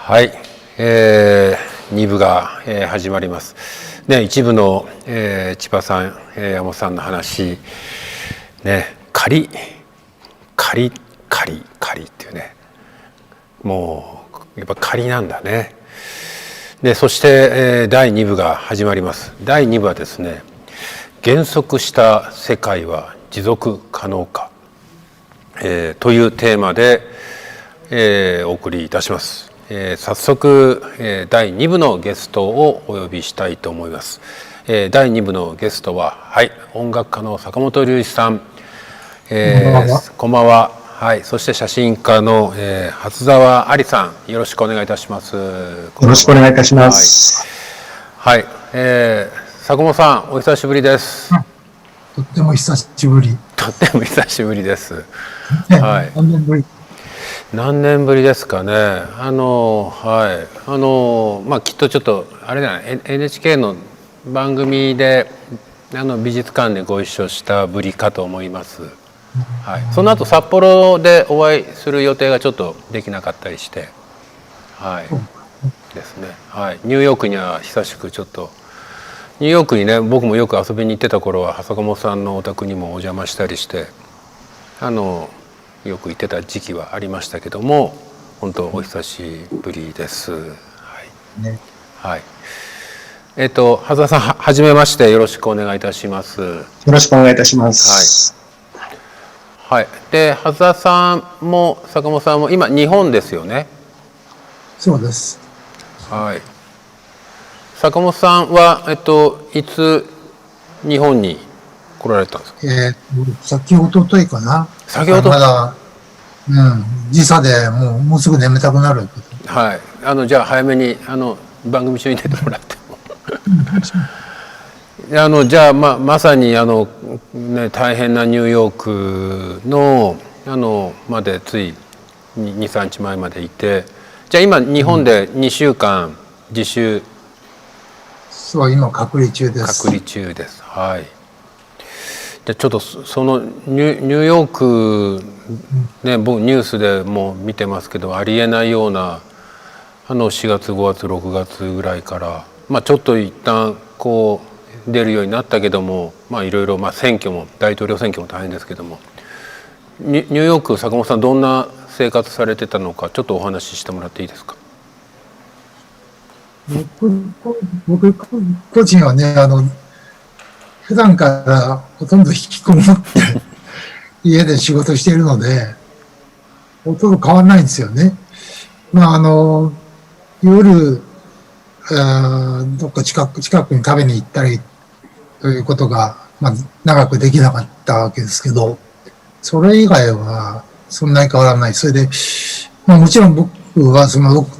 はい、2部が、始まります。ね、一部の、千葉さん、山本さんの話、ね、仮っていうね、もうやっぱ仮なんだね。で、そして、第2部が始まります。第2部はですね、減速した世界は持続可能か、というテーマで、お送りいたします。早速、第2部のゲストをお呼びしたいと思います。第2部のゲストは、はい、音楽家の坂本龍一さん、こんばんは。はい、そして写真家の、初澤ありさん、よろしくお願いいたします。よろしくお願いいたします。はい、坂本さん、お久しぶりです。とっても久しぶり。とっても久しぶりです。はい。何年ぶり？何年ぶりですかね。はい。きっとちょっとあれだね、NHK の番組で美術館でご一緒したぶりかと思います。はい。その後札幌でお会いする予定がちょっとできなかったりして、はい。ですね。はい。ニューヨークには久しくちょっとニューヨークにね、僕もよく遊びに行ってた頃は坂本さんのお宅にもお邪魔したりして、よく行ってた時期はありましたけども、本当お久しぶりです。はい。ね、はい。羽澤さん、はじめまして、よろしくお願いいたします。よろしくお願いいたします。はい。はい。で、羽澤さんも坂本さんも今日本ですよね。そうです。はい。坂本さんはいつ日本に来られたんですか。先ほどといかな。先ほど。まだ、時差でもうすぐ眠たくなる。はい。じゃあ早めに番組中に出てもらっても。じゃあまさにね、大変なニューヨークのまでつい2、3日前までいて、じゃあ今日本で2週間自習。そう、今隔離中です。隔離中です。はい。でちょっとそのニューヨークね、僕ニュースでも見てますけど、ありえないような4月5月6月ぐらいから、ちょっと一旦こう出るようになったけども、いろいろ選挙も大統領選挙も大変ですけども、ニューヨーク坂本さんどんな生活されてたのか、ちょっとお話ししてもらっていいですか。僕個人はね、普段からほとんど引きこもって家で仕事しているので、ほとんど変わらないんですよね。夜、どっか近くに食べに行ったりということが、長くできなかったわけですけど、それ以外はそんなに変わらない。それで、もちろん僕は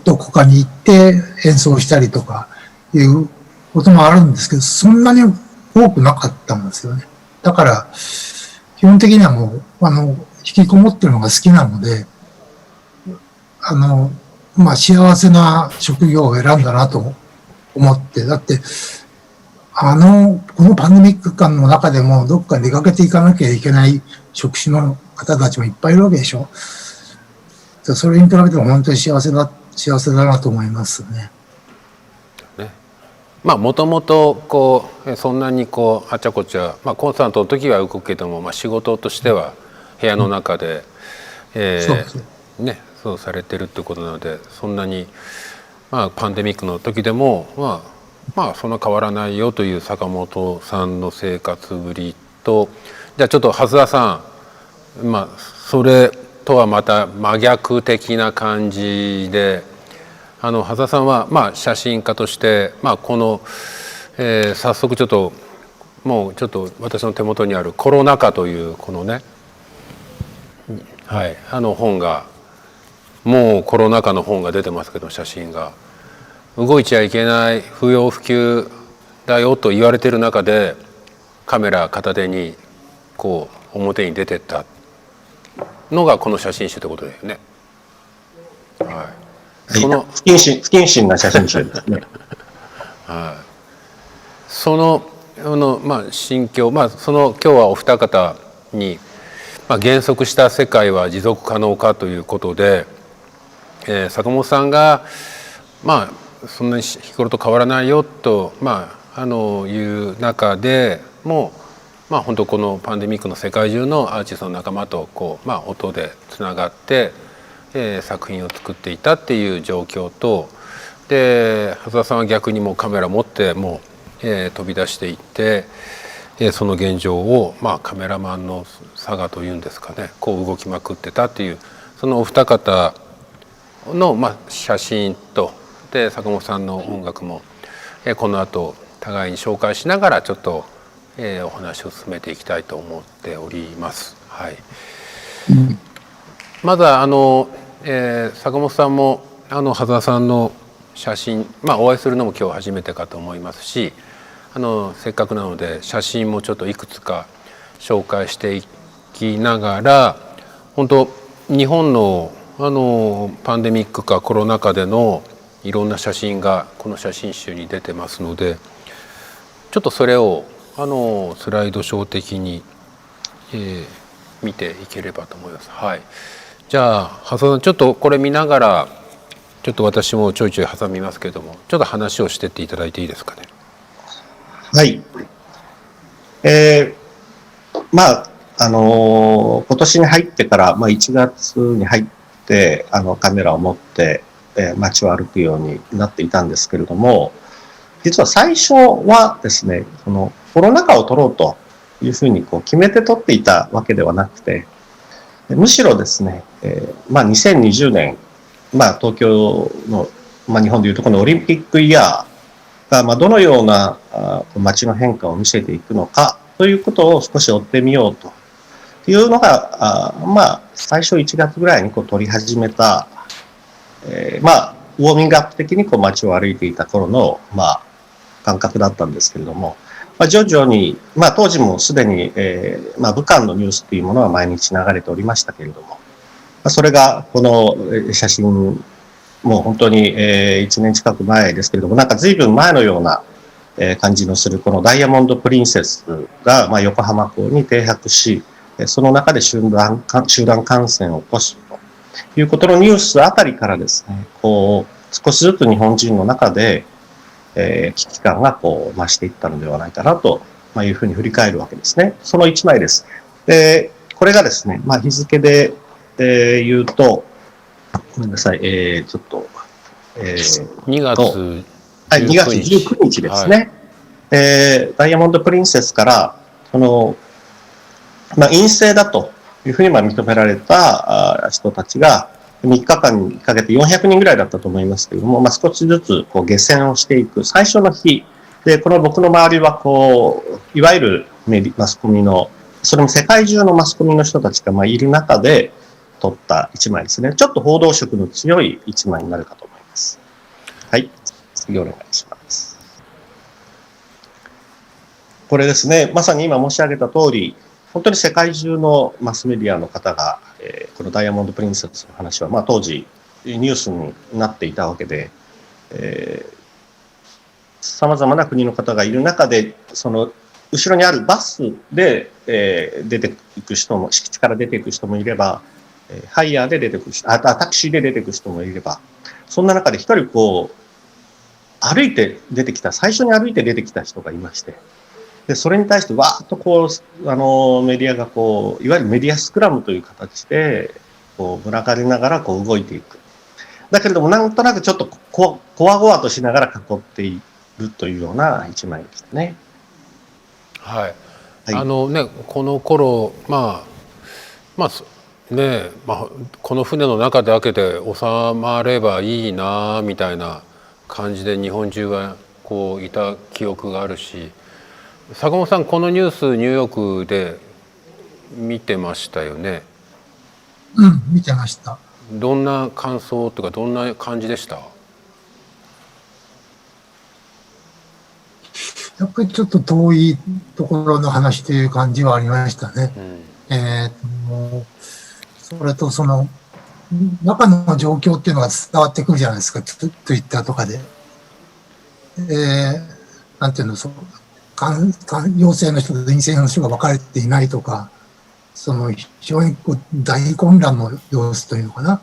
どこかに行って演奏したりとかいうこともあるんですけど、そんなに多くなかったんですよね。だから、基本的にはもう、引きこもってるのが好きなので、幸せな職業を選んだなと思って、だって、このパンデミック間の中でもどっか出かけていかなきゃいけない職種の方たちもいっぱいいるわけでしょ。それに比べても本当に幸せだなと思いますね。もともとそんなにあちゃこちゃ、コンサートの時は動くけども、仕事としては部屋の中で、そうされてるってことなので、そんなにパンデミックの時でもそんな変わらないよという坂本さんの生活ぶりと、じゃあちょっと羽澤さん、それとはまた真逆的な感じで、羽澤さんは写真家としてこの、早速ちょっともうちょっと私の手元にあるコロナ禍というこのね、はい、本がもうコロナ禍の本が出てますけど、写真が動いちゃいけない不要不急だよと言われている中でカメラ片手に表に出てったのがこの写真集ってことだよね。はい。その不謹慎な写真集ですね。はい。その心境、今日はお二方に、減速した世界は持続可能かということで、坂本さんがまあそんなに日頃と変わらないよと、いう中でも本当このパンデミックの世界中のアーティストの仲間と音でつながって、作品を作っていたっていう状況と、で長谷さんは逆にもうカメラ持って飛び出していって、その現状をカメラマンの差がというんですかね、こう動きまくってたっていう、そのお二方の写真とで坂本さんの音楽も、この後互いに紹介しながらちょっと、お話を進めていきたいと思っております。はい。まずは坂本さんも羽沢さんの写真、お会いするのも今日初めてかと思いますし、せっかくなので写真もちょっといくつか紹介していきながら、本当日本のパンデミックかコロナ禍でのいろんな写真がこの写真集に出てますので、ちょっとそれをスライドショー的に、見ていければと思います。はい。じゃあ羽沢さん、ちょっとこれ見ながらちょっと私もちょいちょい挟みますけれども、ちょっと話をしてっていただいていいですかね。はい。今年に入ってから、1月に入ってカメラを持って、街を歩くようになっていたんですけれども、実は最初はですね、このコロナ禍を撮ろうというふうに決めて撮っていたわけではなくて、むしろですね、2020年、東京の、日本でいうとこのオリンピックイヤーが、どのような街の変化を見せていくのかということを少し追ってみようというのが、最初1月ぐらいに撮り始めた、ウォーミングアップ的に街を歩いていた頃の、感覚だったんですけれども、徐々に、当時もすでに、武漢のニュースというものは毎日流れておりましたけれども、それがこの写真、もう本当に1年近く前ですけれども、随分前のような感じのするこのダイヤモンド・プリンセスが横浜港に停泊し、その中で集団感染を起こすということのニュースあたりからですね、少しずつ日本人の中で危機感が増していったのではないかなというふうに振り返るわけですね。その1枚です。で、これがですね、日付で言うと、ごめんなさい、ちょっと、2月19日。はい、2月19日ですね。ダイヤモンド・プリンセスから、陰性だというふうに認められた人たちが、3日間にかけて400人ぐらいだったと思いますけれども、少しずつ下船をしていく最初の日で、この僕の周りはいわゆるマスコミの、それも世界中のマスコミの人たちがいる中で撮った一枚ですね。ちょっと報道色の強い一枚になるかと思います。はい、次お願いします。これですね、まさに今申し上げた通り、本当に世界中のマスメディアの方が、このダイヤモンド・プリンセスの話は、当時ニュースになっていたわけで、さまざまな国の方がいる中で、その後ろにあるバスで、出ていく人も、敷地から出ていく人もいれば、ハイヤーで出てくる人、タクシーで出てくる人もいれば、そんな中で一人歩いて出てきた、最初に歩いて出てきた人がいまして、で、それに対してわーっとメディアがいわゆるメディアスクラムという形で、群がりながら動いていく。だけれども、なんとなくちょっとこわごわとしながら囲っているというような一枚でしたね。はい。はい、この頃、この船の中だけで収まればいいなみたいな感じで日本中がいた記憶があるし、坂本さん、このニュースニューヨークで見てましたよね。見てました。どんな感想とかどんな感じでした？やっぱりちょっと遠いところの話という感じはありましたね。それと中の状況っていうのが伝わってくるじゃないですか、ツイッターとかで。なんていうの、陽性の人と陰性の人が分かれていないとか、非常に大混乱の様子というのかな。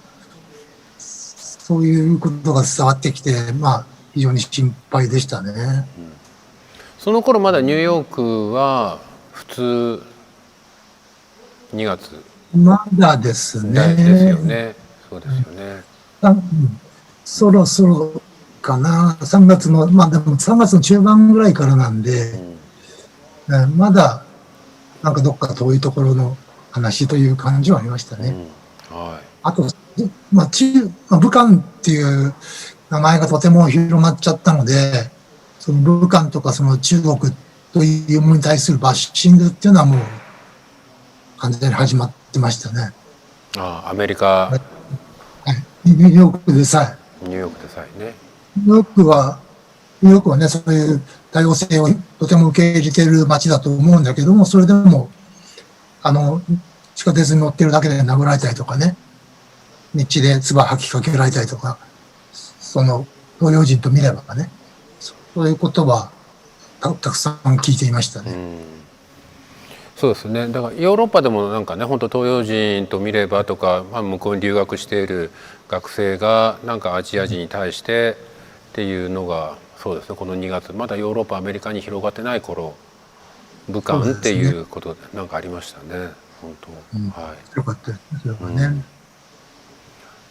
そそういうことが伝わってきて、まあ、非常に心配でしたね。その頃まだニューヨークは普通2月まだですね。ですよね。そうですよね。そろそろかな。3月の、まあでも3月の中盤ぐらいからなんで、まだなんかどっか遠いところの話という感じはありましたね。はい。あと、まあ、武漢っていう名前がとても広まっちゃったので、その武漢とかその中国というものに対するバッシングっていうのはもう完全に始まってましたね。アメリカ、はい、ニューヨークでさえ。ニューヨークでさえね。ニューヨークはね、そういう多様性をとても受け入れている街だと思うんだけども、それでも、地下鉄に乗ってるだけで殴られたりとかね、道で唾吐きかけられたりとか、その、東洋人と見ればね、そういうことはたくさん聞いていましたね。そうですね。だからヨーロッパでもなんかね、本当東洋人と見ればとか、向こうに留学している学生がなんかアジア人に対してっていうのが、そうですね。この2月まだヨーロッパアメリカに広がってない頃、武漢っていうことでなんかありましたね。本当。はい。よかったですね。それはね。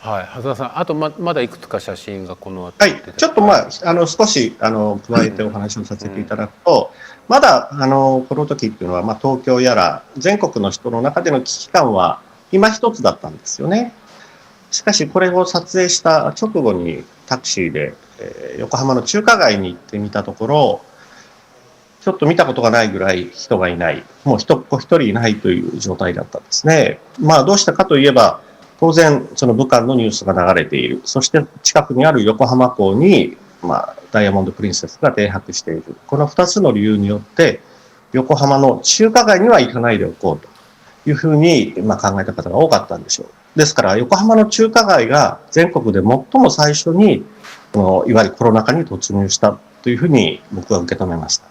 はい、長谷田さん、あとまだいくつか写真がこの後はい、ちょっと少し加えてお話をさせていただくと、まだこの時っていうのは、東京やら全国の人の中での危機感は今一つだったんですよね。しかしこれを撮影した直後にタクシーで、横浜の中華街に行ってみたところ、ちょっと見たことがないぐらい人がいない、もう人っ子一人いないという状態だったんですね。どうしたかといえば、当然、その武漢のニュースが流れている。そして近くにある横浜港に、ダイヤモンド・プリンセスが停泊している。この2つの理由によって、横浜の中華街には行かないでおこうというふうに、考えた方が多かったんでしょう。ですから、横浜の中華街が全国で最も最初に、いわゆるコロナ禍に突入したというふうに僕は受け止めました。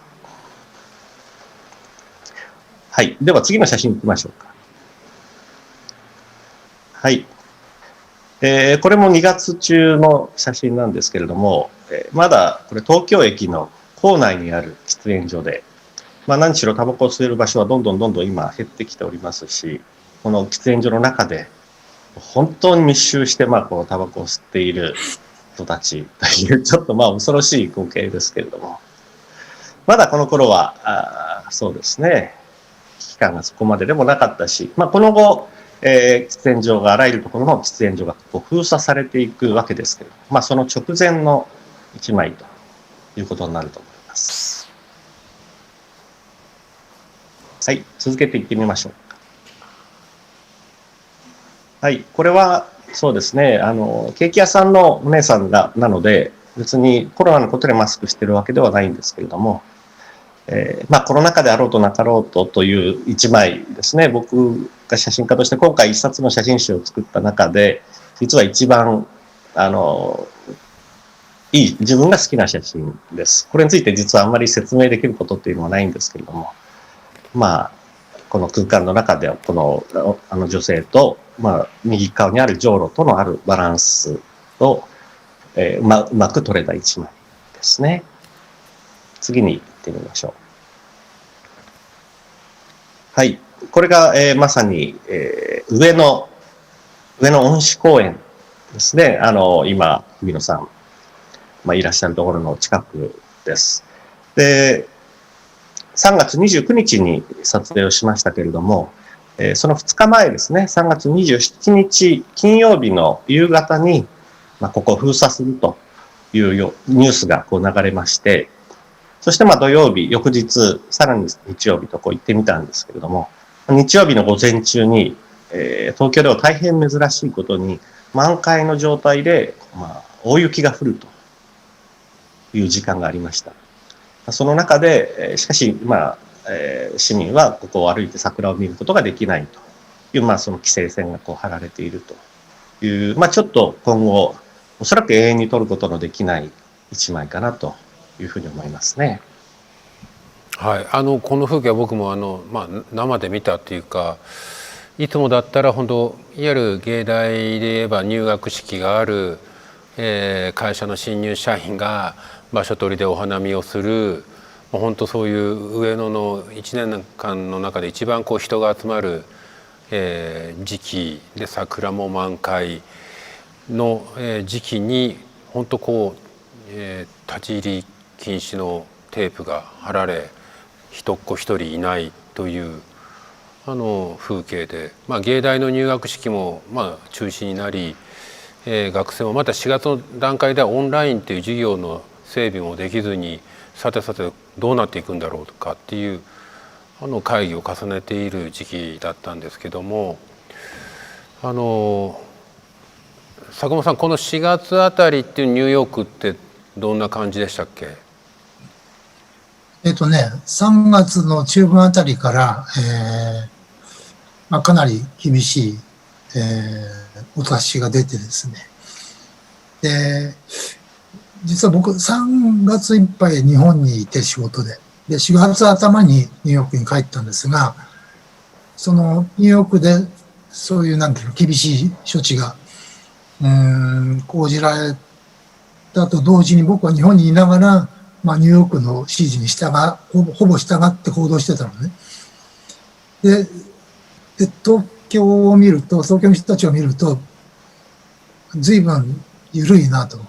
はい。では次の写真行きましょうか。はい。これも2月中の写真なんですけれども、まだこれ東京駅の構内にある喫煙所で、何しろタバコを吸える場所はどんどん今減ってきておりますし、この喫煙所の中で本当に密集してこのタバコを吸っている人たちというちょっと恐ろしい光景ですけれども、まだこの頃はそうですね、危機感がそこまででもなかったし、この後喫煙所があらゆるところの喫煙所が封鎖されていくわけですけれども、その直前の一枚ということになると思います。はい、続けていってみましょう。はい、これはそうですね、ケーキ屋さんのお姉さんなので、別にコロナのことでマスクしてるわけではないんですけれども、コロナ禍であろうとなかろうとという一枚ですね。僕が写真家として今回一冊の写真集を作った中で、実は一番、自分が好きな写真です。これについて実はあんまり説明できることっていうのはないんですけれども、この空間の中でこの、女性と、右側にあるじょうろとのあるバランスを、うまく撮れた一枚ですね。次に行ってみましょう。はい。これが、まさに、上野恩賜公園ですね。今、日比野さん、いらっしゃるところの近くです。で、3月29日に撮影をしましたけれども、その2日前ですね、3月27日金曜日の夕方に、ここを封鎖するというニュースが流れまして、そして土曜日、翌日、さらに日曜日と行ってみたんですけれども、日曜日の午前中に、東京では大変珍しいことに、満開の状態で、大雪が降るという時間がありました。その中で、しかし、市民はここを歩いて桜を見ることができないという、その規制線が張られているという、ちょっと今後、おそらく永遠に撮ることのできない一枚かなというふうに思いますね。はい、この風景は僕も生で見たっていうか、いつもだったら本当いわゆる芸大で言えば入学式がある会社の新入社員が場所取りでお花見をする、本当そういう上野の1年間の中で一番こう人が集まる、時期で、桜も満開の、時期に本当こう、立ち入り禁止のテープが貼られ、人っ子一人いないという風景で、芸大の入学式も中止になり、学生もまた4月の段階ではオンラインっていう授業の整備もできずに、さてどうなっていくんだろうかっていう会議を重ねている時期だったんですけども、坂本さん、この4月あたりっていうニューヨークってどんな感じでしたっけ？3月の中旬あたりから、かなり厳しい、お達しが出てですね。で、実は僕3月いっぱい日本にいて仕事で、4月頭にニューヨークに帰ったんですが、そのニューヨークでそういう厳しい処置が講じられたと同時に、僕は日本にいながら、ニューヨークの指示にほぼ従って行動してたのね。で、東京を見ると、東京の人たちを見ると、随分緩いなと、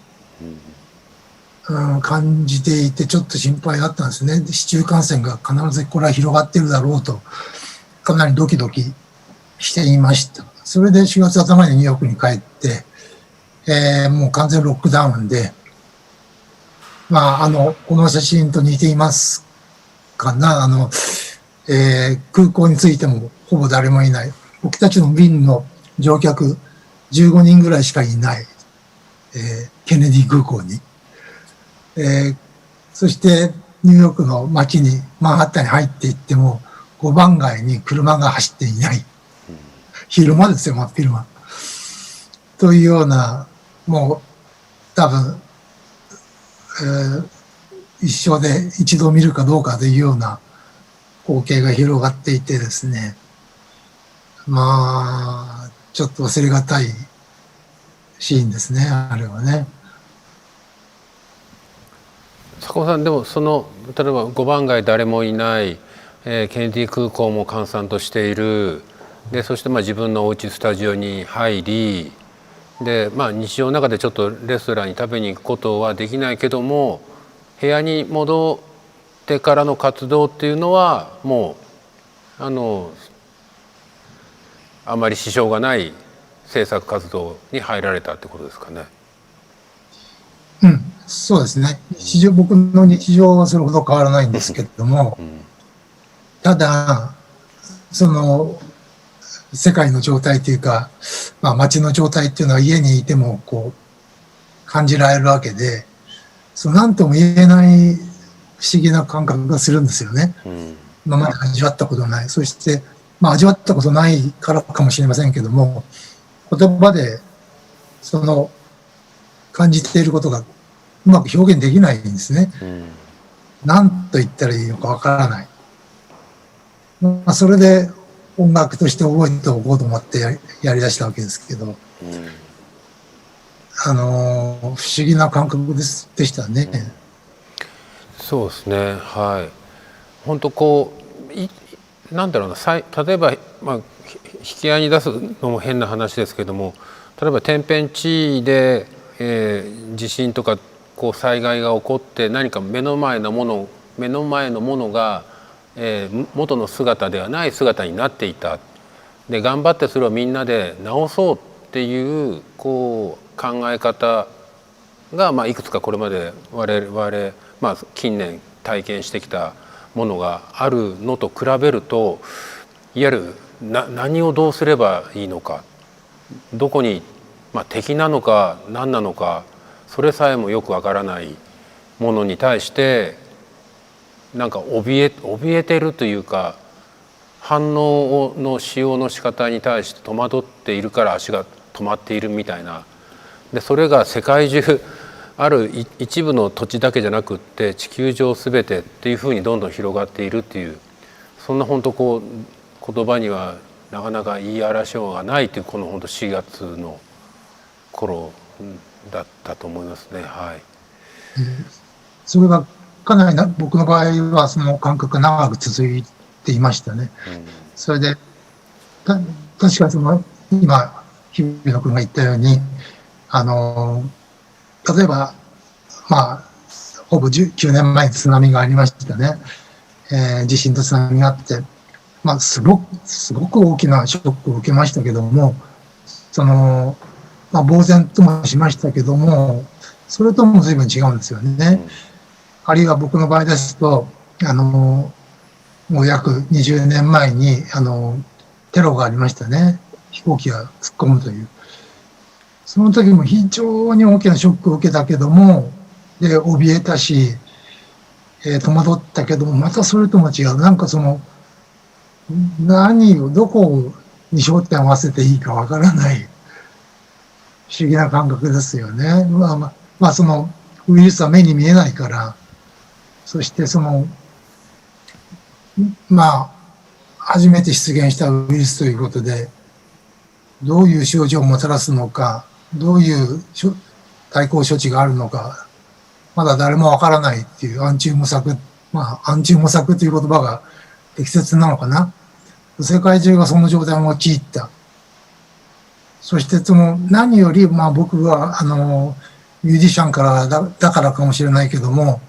感じていて、ちょっと心配があったんですね。市中感染が必ずこれは広がっているだろうと、かなりドキドキしていました。それで4月頭にニューヨークに帰って、もう完全ロックダウンで、この写真と似ていますかな。空港に着いてもほぼ誰もいない。僕たちの便の乗客15人ぐらいしかいない、ケネディ空港に。そしてニューヨークの街にマンハッタンに入っていっても5番街に車が走っていない。昼間ですよ、真っ昼間。というような、もう多分、一生で一度見るかどうかというような光景が広がっていてですね。ちょっと忘れがたいシーンですね、あれはね。坂本さん、でも例えば5番街誰もいない、ケネディ空港も閑散としている、でそして自分のお家スタジオに入りで、日常の中でちょっとレストランに食べに行くことはできないけども、部屋に戻ってからの活動っていうのはもうあまり支障がない制作活動に入られたってことですかね。そうですね。僕の日常はそれほど変わらないんですけれども、ただ、世界の状態というか、街の状態っていうのは家にいても感じられるわけで、何とも言えない不思議な感覚がするんですよね。今まで味わったことない。そして、味わったことないからかもしれませんけども、言葉で感じていることがうまく表現できないんですね。何と言ったらいいのかわからない。それで音楽として覚えておこうと思ってやりだしたわけですけど、不思議な感覚でしたね。そうですね、はい。本当なんだろうな、例えば、引き合いに出すのも変な話ですけども、例えば天変地異で、地震とか災害が起こって何か目の前のものが、元の姿ではない姿になっていた。で頑張ってそれをみんなで直そうっていう考え方が、いくつかこれまで我々、近年体験してきたものがあるのと比べると、いわゆる何をどうすればいいのか、どこに、敵なのか何なのか、それさえもよくわからないものに対してなんか怯えてるというか、反応の使用の仕方に対して戸惑っているから足が止まっているみたいな。でそれが世界中ある一部の土地だけじゃなくって地球上すべてっていうふうにどんどん広がっているっていう、そんな本当言葉にはなかなか言い表しようがないという、この本当4月の頃だったと思いますね。はい。それがかなり僕の場合はその感覚が長く続いていましたね。それで、確か今、日比野君が言ったように、例えば、ほぼ9年前に津波がありましたね。地震と津波があって、すごく大きなショックを受けましたけども、呆然ともしましたけども、それとも随分違うんですよね。あるいは僕の場合ですと、もう約20年前に、テロがありましたね。飛行機が突っ込むという。その時も非常に大きなショックを受けたけども、で、怯えたし、戸惑ったけども、またそれとも違う。どこに焦点を合わせていいかわからない、不思議な感覚ですよね。ウイルスは目に見えないから、そして初めて出現したウイルスということで、どういう症状をもたらすのか、どういう対抗処置があるのか、まだ誰もわからないっていう暗中模索という言葉が適切なのかな。世界中がその状態に陥った。そして何より、僕はミュージシャンからだからかもしれないけども、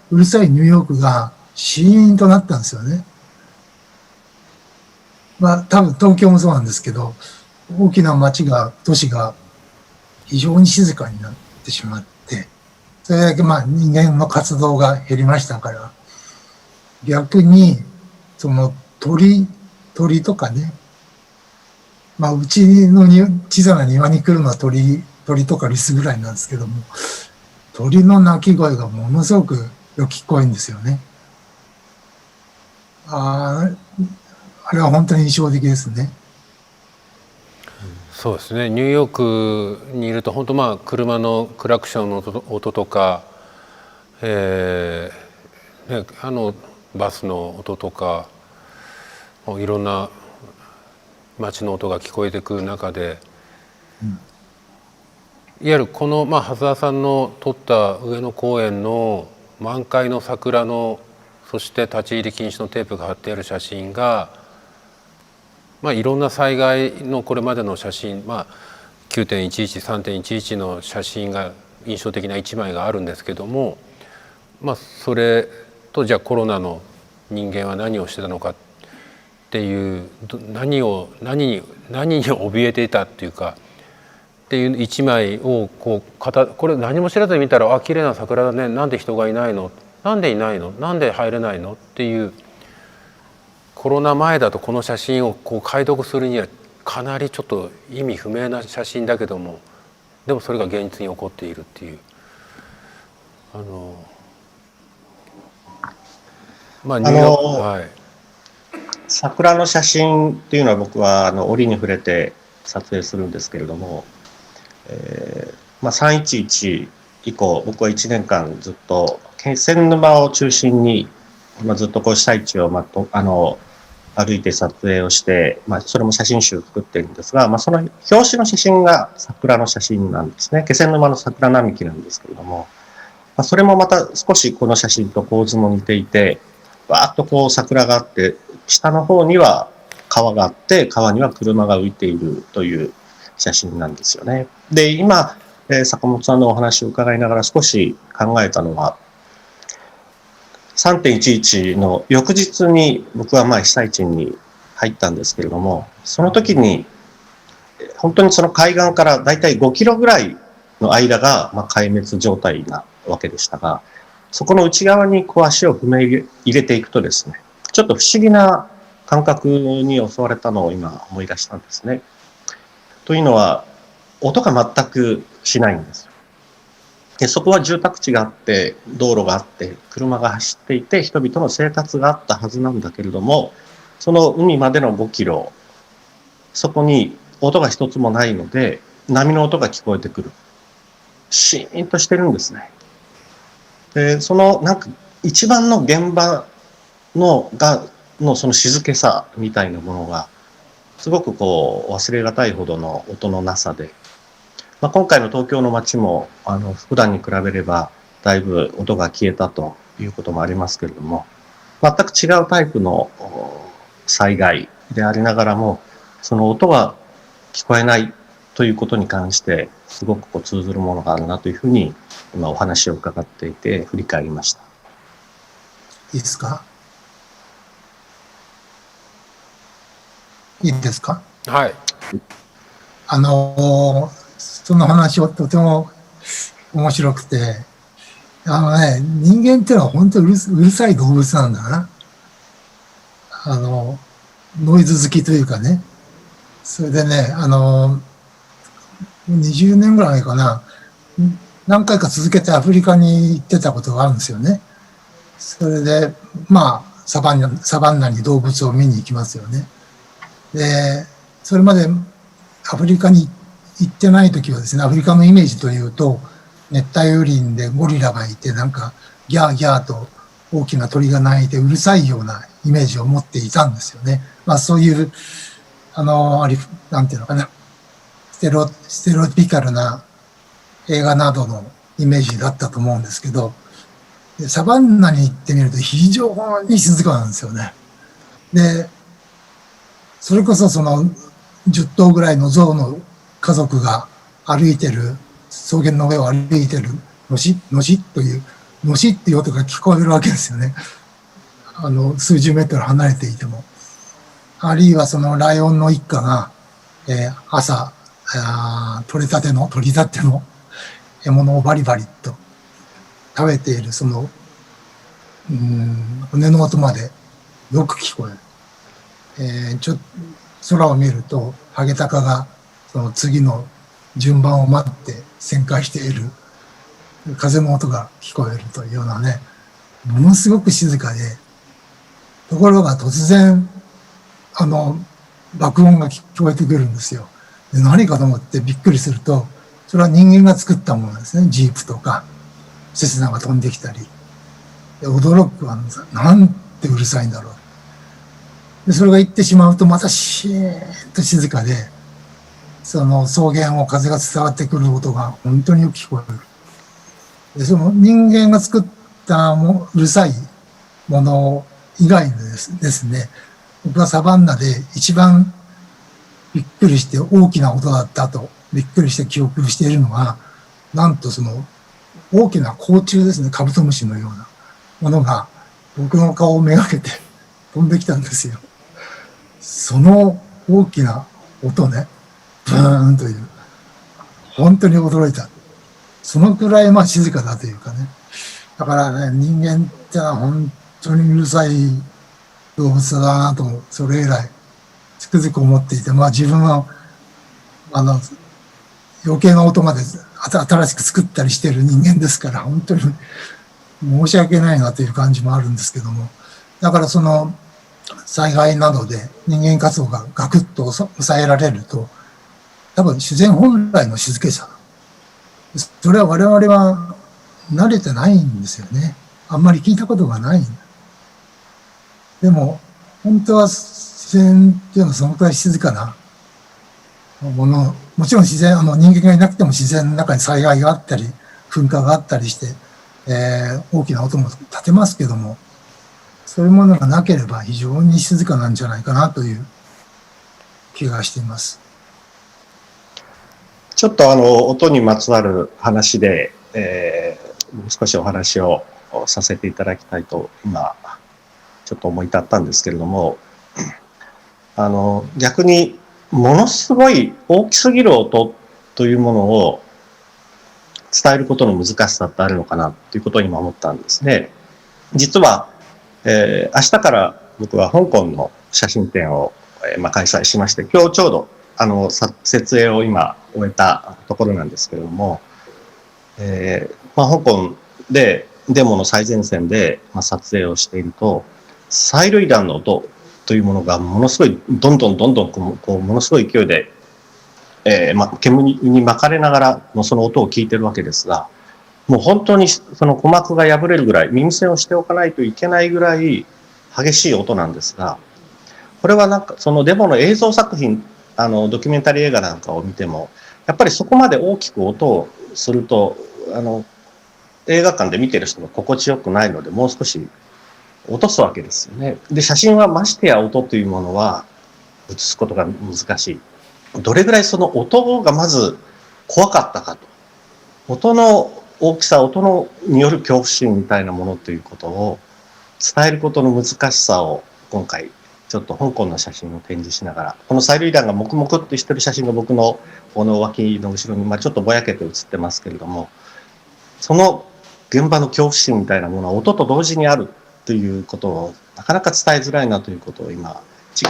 うるさいニューヨークがシーンとなったんですよね。多分東京もそうなんですけど、大きな都市が非常に静かになってしまって、それだけ人間の活動が減りましたから、逆に、鳥とかね、うちの小さな庭に来るのは鳥とかリスぐらいなんですけども、鳥の鳴き声がものすごくよく聞こえるんですよね。あれは本当に印象的ですね。そうですね。ニューヨークにいると本当車のクラクションの音とか、バスの音とか、いろんな街の音が聞こえてくる中で、いわゆるこの羽沢さんの撮った上野公園の満開の桜の、そして立ち入り禁止のテープが貼ってある写真が、いろんな災害のこれまでの写真、9.11、3.11の写真が印象的な1枚があるんですけども、それとじゃあコロナの人間は何をしてたのかっていう、何に怯えていたっていうかっていう1枚をこれ何も知らずに見たら、綺麗な桜だね、なんで人がいないの、なんでいないの、なんで入れないのっていう、コロナ前だとこの写真を解読するにはかなりちょっと意味不明な写真だけども、でもそれが現実に起こっているっていう、桜の写真っていうのは僕は折に触れて撮影するんですけれども、3.11以降僕は1年間ずっと気仙沼を中心に、ずっと被災地を歩いて撮影をして、それも写真集を作っているんですが、その表紙の写真が桜の写真なんですね。気仙沼の桜並木なんですけれども、それもまた少しこの写真と構図も似ていて、バーッと桜があって、下の方には川があって、川には車が浮いているという写真なんですよね。で、今、坂本さんのお話を伺いながら少し考えたのは、3.11 の翌日に僕は被災地に入ったんですけれども、その時に本当にその海岸からだいたい5キロぐらいの間が壊滅状態なわけでしたが、そこの内側に足を踏み入れていくとですね、ちょっと不思議な感覚に襲われたのを今思い出したんですね。というのは、音が全くしないんですよ。で、そこは住宅地があって、道路があって、車が走っていて、人々の生活があったはずなんだけれども、その海までの5キロ、そこに音が一つもないので、波の音が聞こえてくる。シーンとしてるんですね。で、一番の現場のその静けさみたいなものが、すごく忘れがたいほどの音のなさで、今回の東京の街も、普段に比べれば、だいぶ音が消えたということもありますけれども、全く違うタイプの災害でありながらも、その音が聞こえないということに関して、すごく通ずるものがあるなというふうに、今お話を伺っていて、振り返りました。いいですか？いいですか？はい。その話はとても面白くて、人間っていうのは本当にうるさい動物なんだな。ノイズ好きというかね。それでね、20年ぐらい前かな、何回か続けてアフリカに行ってたことがあるんですよね。それで、まあ、サバンナに動物を見に行きますよね。で、それまでアフリカに行ってない時はですね、アフリカのイメージというと、熱帯雨林でゴリラがいて、なんか、ギャーギャーと大きな鳥が鳴いてうるさいようなイメージを持っていたんですよね。まあそういう、なんていうのかな、ステロティピカルな映画などのイメージだったと思うんですけど、サバンナに行ってみると非常に静かなんですよね。で、それこそその10頭ぐらいの象の家族が歩いてる、草原の上を歩いてる、のしっていう音が聞こえるわけですよね。数十メートル離れていても。あるいはそのライオンの一家が、朝、取り立ての獲物をバリバリと食べているその、骨の音までよく聞こえる。空を見ると、ハゲタカがその次の順番を待って旋回している風の音が聞こえるというようなね、ものすごく静かで、ところが突然、爆音が聞こえてくるんですよ。で、何かと思ってびっくりすると、それは人間が作ったものですね。ジープとか、セスナが飛んできたり。で、驚くわ。なんてうるさいんだろう。で、それが行ってしまうとまたシーンと静かで、その草原を風が伝わってくる音が本当によく聞こえる。で、その人間が作ったうるさいもの以外のですね、僕はサバンナで一番びっくりして大きな音だったとびっくりして記憶しているのは、なんとその大きな甲虫ですね、カブトムシのようなものが僕の顔をめがけて飛んできたんですよ。その大きな音ね、ブーンという、本当に驚いた。そのくらいまあ静かだというかね。だからね、人間ってのは本当にうるさい動物だなと、それ以来つくづく思っていて、まあ自分は余計な音まで新しく作ったりしている人間ですから、本当に申し訳ないなという感じもあるんですけども、だからその災害などで人間活動がガクッと抑えられると、多分自然本来の静けさ、それは我々は慣れてないんですよね。あんまり聞いたことがない。でも本当は自然っていうのはそのくらい静かなもの、もちろん自然、人間がいなくても自然の中に災害があったり、噴火があったりして、大きな音も立てますけども、そういうものがなければ非常に静かなんじゃないかなという気がしています。ちょっと音にまつわる話で、もう少しお話をさせていただきたいと今ちょっと思い立ったんですけれども、逆にものすごい大きすぎる音というものを伝えることの難しさってあるのかなということを今思ったんですね。実は、明日から僕は香港の写真展を、開催しまして、今日ちょうど設営を今終えたところなんですけれども、香港でデモの最前線で、撮影をしていると、催涙弾の音というものがものすごいどんどんこうものすごい勢いで、煙に巻かれながらのその音を聞いてるわけですが、もう本当にその鼓膜が破れるぐらい、耳栓をしておかないといけないぐらい激しい音なんですが、これはなんかそのデモの映像作品ドキュメンタリー映画なんかを見ても、やっぱりそこまで大きく音をすると、映画館で見てる人が心地よくないので、もう少し落とすわけですよね。で、写真はましてや音というものは映すことが難しい。どれぐらいその音がまず怖かったかと。音の大きさ、による恐怖心みたいなものということを伝えることの難しさを今回ちょっと香港の写真を展示しながら、この催涙弾が黙々ってしてる写真が僕のこの脇の後ろに、ちょっとぼやけて写ってますけれども、その現場の恐怖心みたいなものは音と同時にあるということをなかなか伝えづらいなということを今、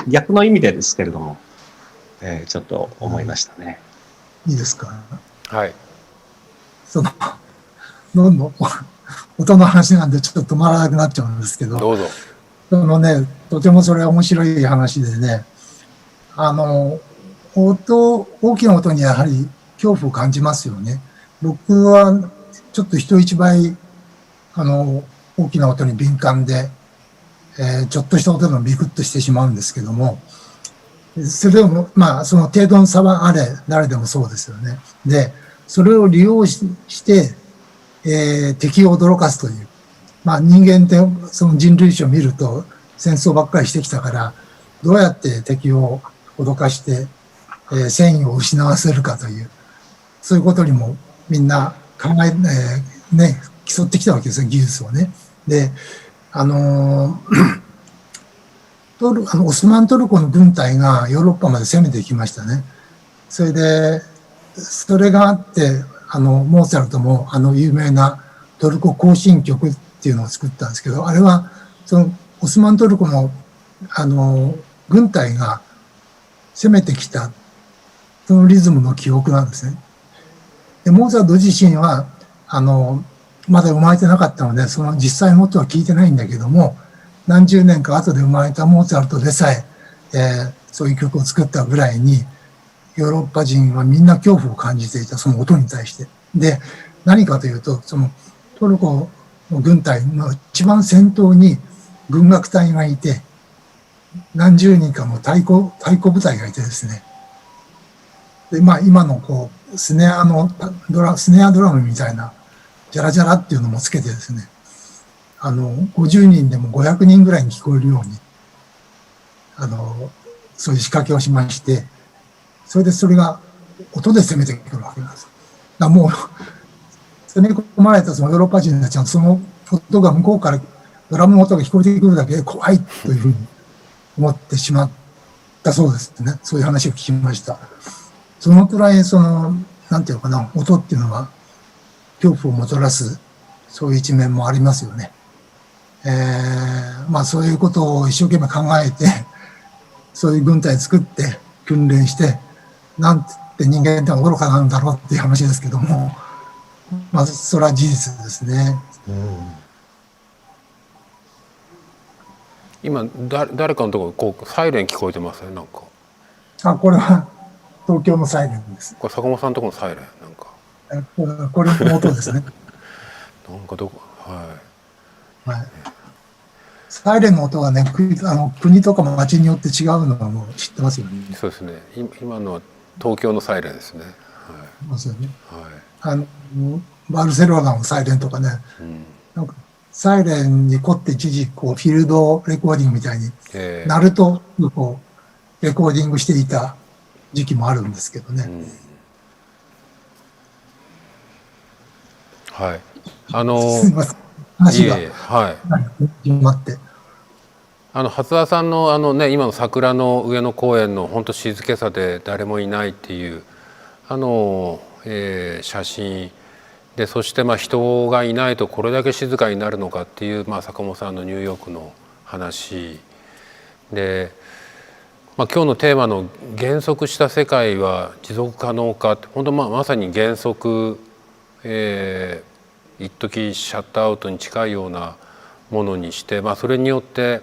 逆の意味でですけれども、ちょっと思いましたね。いいですか。はい。どんどん音の話なんでちょっと止まらなくなっちゃうんですけど、どうぞ。とてもそれは面白い話でね、大きな音にやはり恐怖を感じますよね。僕はちょっと人一倍、大きな音に敏感で、ちょっとした音でもビクッとしてしまうんですけども、それでも、その程度の差は誰でもそうですよね。で、それを利用して、敵を驚かすという。人間ってその人類史を見ると戦争ばっかりしてきたから、どうやって敵を脅かして、戦意を失わせるかという、そういうことにもみんな競ってきたわけですよ、技術をね。で、オスマントルコの軍隊がヨーロッパまで攻めてきましたね。それで、それがあって、モーツァルトも有名なトルコ行進曲っていうのを作ったんですけど、あれは、そのオスマントルコの、軍隊が攻めてきた、そのリズムの記憶なんですね。で、モーツァルト自身は、まだ生まれてなかったので、その実際の音は聞いてないんだけども、何十年か後で生まれたモーツァルトでさえ、そういう曲を作ったぐらいに、ヨーロッパ人はみんな恐怖を感じていた、その音に対して。で、何かというと、そのトルコの軍隊の一番先頭に軍楽隊がいて、何十人かの太鼓部隊がいてですね。で、今のスネアドラムみたいな、ジャラジャラっていうのもつけてですね、50人でも500人ぐらいに聞こえるように、そういう仕掛けをしまして、それが音で攻めてくるわけなんです。だからもう、攻め込まれたそのヨーロッパ人たちはその音が向こうからドラムの音が聞こえてくるだけで怖いというふうに思ってしまったそうですね。そういう話を聞きました。そのくらいなんていうのかな、音っていうのは恐怖をもたらす、そういう一面もありますよね。そういうことを一生懸命考えて、そういう軍隊作って訓練して、なんて人間って愚かなんだろうっていう話ですけども、それは事実ですね。今誰かのところサイレン聞こえてますね、なんか。これは東京のサイレンです。これ坂本さんのところのサイレンなんか。これの音ですね。なんかはい。サイレンの音はね、国とか町によって違うのはもう知ってますよね。そうですね。今のは東京のサイレンですね。はい。そうですよね。はい。バルセロナのサイレンとかね、なんかサイレンに凝って一時フィールドレコーディングみたいになるとレコーディングしていた時期もあるんですけどね。はい。すみません。話がはい始まって。初田さんの今の桜の上野公園の本当静けさで誰もいないっていう写真で、そして人がいないとこれだけ静かになるのかっていう坂本さんのニューヨークの話で、今日のテーマの「減速した世界は持続可能か」って本当まさに減速、一時シャットアウトに近いようなものにして、それによって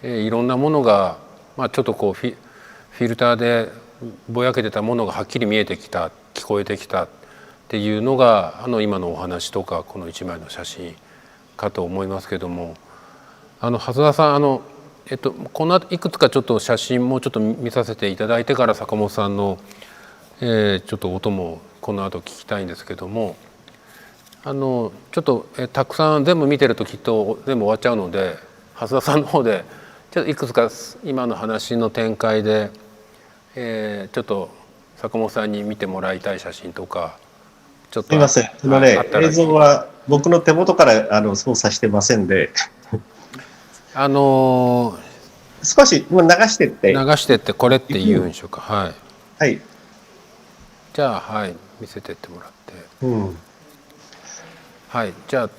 いろんなものが、ちょっとフィルターでぼやけてたものがはっきり見えてきた、聞こえてきたっていうのが今のお話とかこの一枚の写真かと思いますけども、蓮田さんこの後いくつかちょっと写真もちょっと見させていただいてから坂本さんの、ちょっと音もこの後聞きたいんですけども、ちょっと、たくさん全部見てるときっと全部終わっちゃうので、蓮田さんの方でちょっといくつか今の話の展開で、ちょっと坂本さんに見てもらいたい写真とかちょっとすみません。映像は僕の手元から操作してませんで、少し流してって。流してってこれって言うんでしょうか。はい。はい。じゃあはい見せてってもらって。うん。はい。じゃあ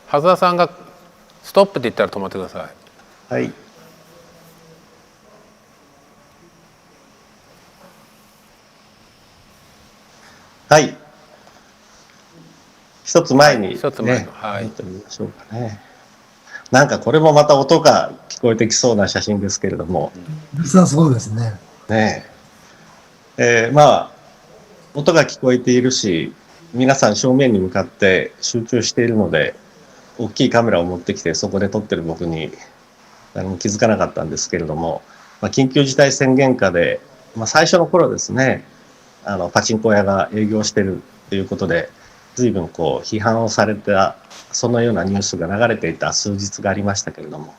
羽田さんがストップって言ったら止まってください。はい。はい。一つ前に、ね、一つ前の、はい。見てみましょうかね。なんかこれもまた音が聞こえてきそうな写真ですけれども。実はそうですね。ねえ。まあ、音が聞こえているし、皆さん正面に向かって集中しているので、大きいカメラを持ってきてそこで撮ってる僕に誰も気づかなかったんですけれども、緊急事態宣言下で、最初の頃ですね、パチンコ屋が営業してるということで、随分批判をされた、そのようなニュースが流れていた数日がありましたけれども、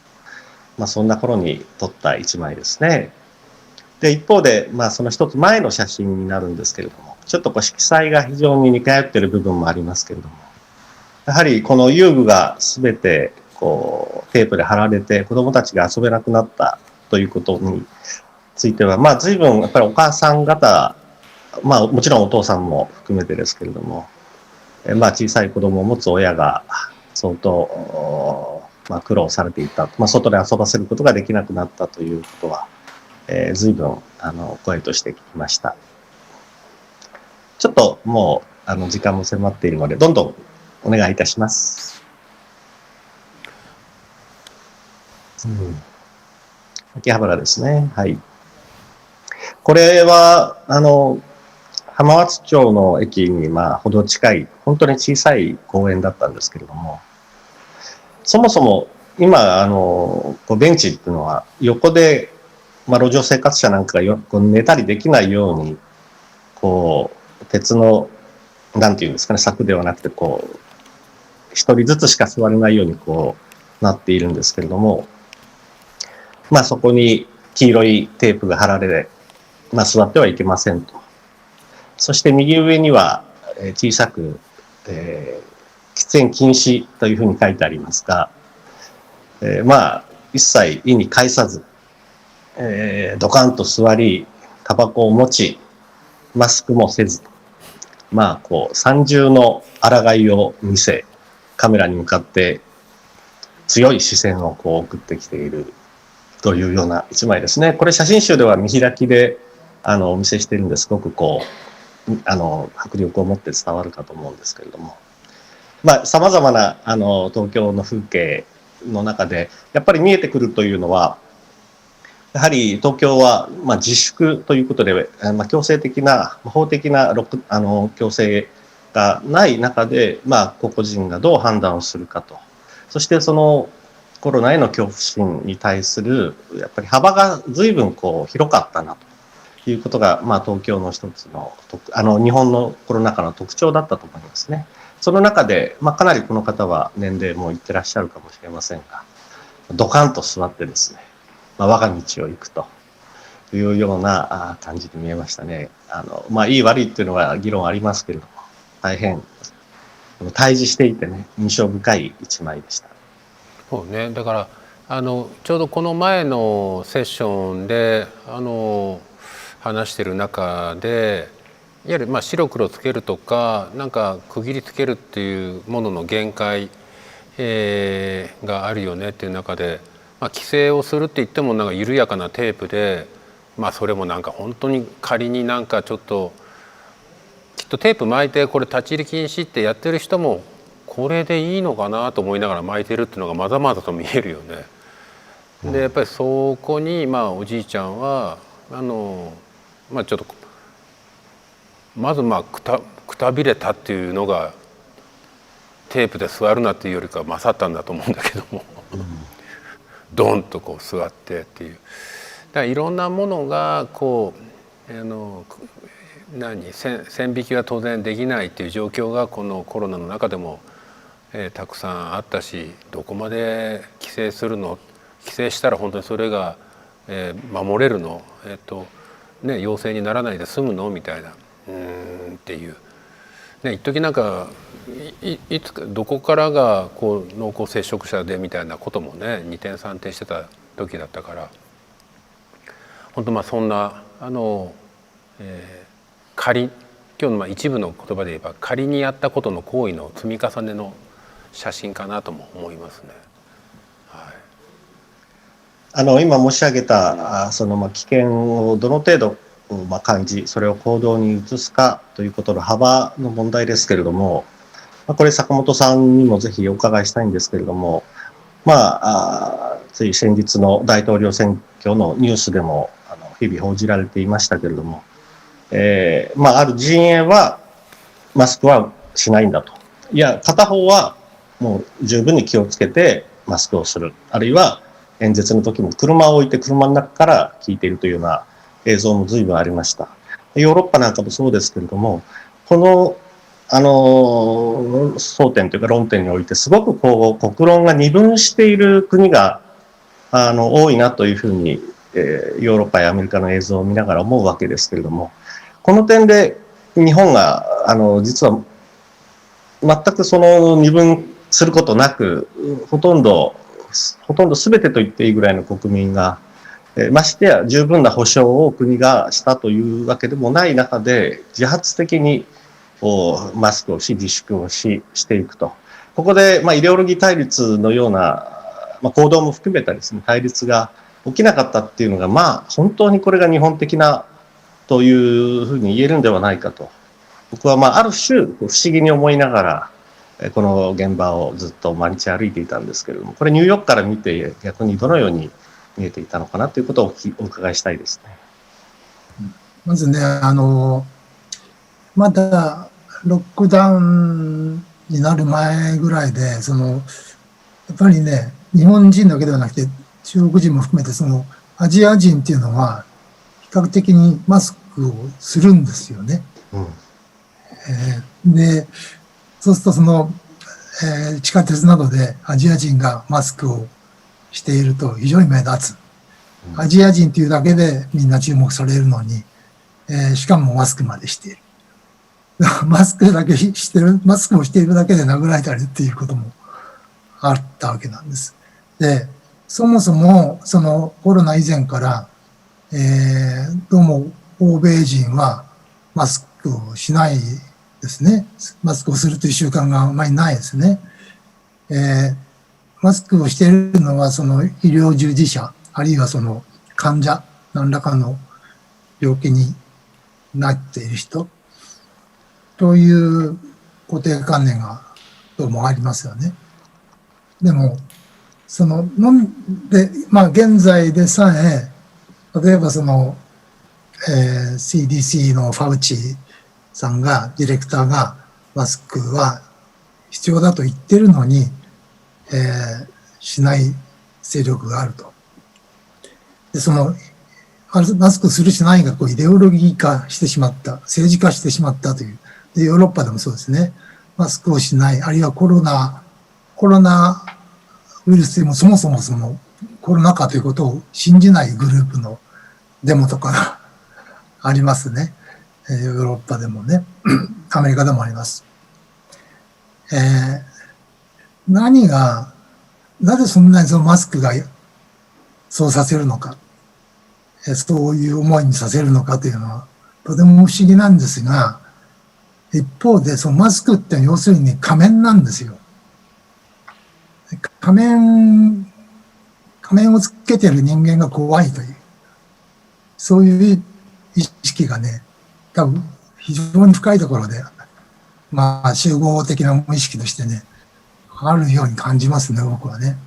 そんな頃に撮った一枚ですね。で、一方で、その一つ前の写真になるんですけれども、ちょっと色彩が非常に似通っている部分もありますけれども、やはりこの遊具が全てテープで貼られて子どもたちが遊べなくなったということについては、随分やっぱりお母さん方、もちろんお父さんも含めてですけれども、小さい子供を持つ親が相当、苦労されていた、外で遊ばせることができなくなったということは、随分声として聞きました。ちょっともう時間も迫っているので、どんどんお願いいたします。秋葉原ですね。はい。これは浜松町の駅にほど近い本当に小さい公園だったんですけれども、そもそも今ベンチっていうのは横で、路上生活者なんかが寝たりできないように鉄のなんていうんですかね、柵ではなくて一人ずつしか座れないようになっているんですけれども、そこに黄色いテープが貼られ、座ってはいけませんと。そして右上には小さく、喫煙禁止というふうに書いてありますが、一切意に介さず、ドカンと座り、タバコを持ち、マスクもせず、三重の抗いを見せ、カメラに向かって強い視線を送ってきているというような一枚ですね。これ写真集では見開きでお見せしているんですごく迫力を持って伝わるかと思うんですけれども、様々な東京の風景の中でやっぱり見えてくるというのは、やはり東京は自粛ということで、強制的な法的な強制がない中で、個々人がどう判断をするかと、そしてそのコロナへの恐怖心に対するやっぱり幅が随分広かったなということが、東京の一つの日本のコロナ禍の特徴だったと思いますね。その中で、かなりこの方は年齢もいってらっしゃるかもしれませんが、ドカンと座ってですね、我が道を行くというような感じに見えましたね。いい悪いっていうのは議論ありますけれども、大変対峙していてね、印象深い一枚でした。そうね、だからちょうどこの前のセッションで話してる中で、いわゆる白黒つけるとかなんか区切りつけるっていうものの限界、があるよねっていう中で、規制をするって言ってもなんか緩やかなテープで、それもなんか本当に仮になんかちょっときっとテープ巻いてこれ立ち入り禁止ってやってる人もこれでいいのかなと思いながら巻いてるっていうのがまざまざと見えるよね。でやっぱりそこにおじいちゃんはちょっとまずくたびれたっていうのがテープで座るなっていうよりか勝ったんだと思うんだけども、ドンとこう座ってっていう。だからいろんなものがこう線引きが当然できないっていう状況がこのコロナの中でも、たくさんあったし、どこまで規制するの、規制したら本当にそれが、守れるの、陽性にならないで済むのみたいなっていう。ね、一時なんかいつかどこからがこう濃厚接触者でみたいなこともね二転三転してた時だったから、本当そんな今日の一部の言葉で言えば仮にやったことの行為の積み重ねの写真かなとも思いますね。はい、今申し上げたその危険をどの程度感じ、それを行動に移すかということの幅の問題ですけれども、これ坂本さんにもぜひお伺いしたいんですけれども、つい先日の大統領選挙のニュースでも日々報じられていましたけれども、ある陣営はマスクはしないんだと。いや、片方はもう十分に気をつけてマスクをする。あるいは演説の時も車を置いて車の中から聞いているというような映像も随分ありました。ヨーロッパなんかもそうですけれども、この、争点というか論点においてすごく国論が二分している国が、多いなというふうに、ヨーロッパやアメリカの映像を見ながら思うわけですけれども、この点で日本が、実は全くその二分することなく、ほとんど全てと言っていいぐらいの国民が、ましてや十分な保障を国がしたというわけでもない中で、自発的にマスクをし、自粛をしていくと。ここで、イデオロギー対立のような、行動も含めたですね、対立が起きなかったっていうのが、本当にこれが日本的なというふうに言えるんではないかと。僕は、ある種、不思議に思いながら、この現場をずっと毎日歩いていたんですけれども、これニューヨークから見て逆にどのように見えていたのかなということをお伺いしたいですね。まずね、まだロックダウンになる前ぐらいで、やっぱりね、日本人だけではなくて、中国人も含めて、アジア人っていうのは、比較的にマスクをするんですよね。で、そうすると地下鉄などでアジア人がマスクをしていると非常に目立つ。アジア人というだけでみんな注目されるのに、しかもマスクまでしている。マスクをしているだけで殴られたりっていうこともあったわけなんです。で、そもそもコロナ以前から、どうも欧米人はマスクをしないですね。マスクをするという習慣があまりないですね。マスクをしているのは医療従事者、あるいは患者、何らかの病気になっている人という固定観念がどうもありますよね。でも、現在でさえ、例えばCDC のファウチさんが、ディレクターがマスクは必要だと言ってるのに、しない勢力があると。で、マスクするしないがイデオロギー化してしまった、政治化してしまったという。で、ヨーロッパでもそうですね。マスクをしない、あるいはコロナウイルスでもそもそもコロナ禍ということを信じないグループのデモとかがありますね。ヨーロッパでもね、アメリカでもあります。なぜそんなにマスクがそうさせるのか、そういう思いにさせるのかというのはとても不思議なんですが、一方でマスクって要するに仮面なんですよ。仮面をつけてる人間が怖いという、そういう意識がね、多分非常に深いところで、集合的な無意識としてね、あるように感じますね、僕はね。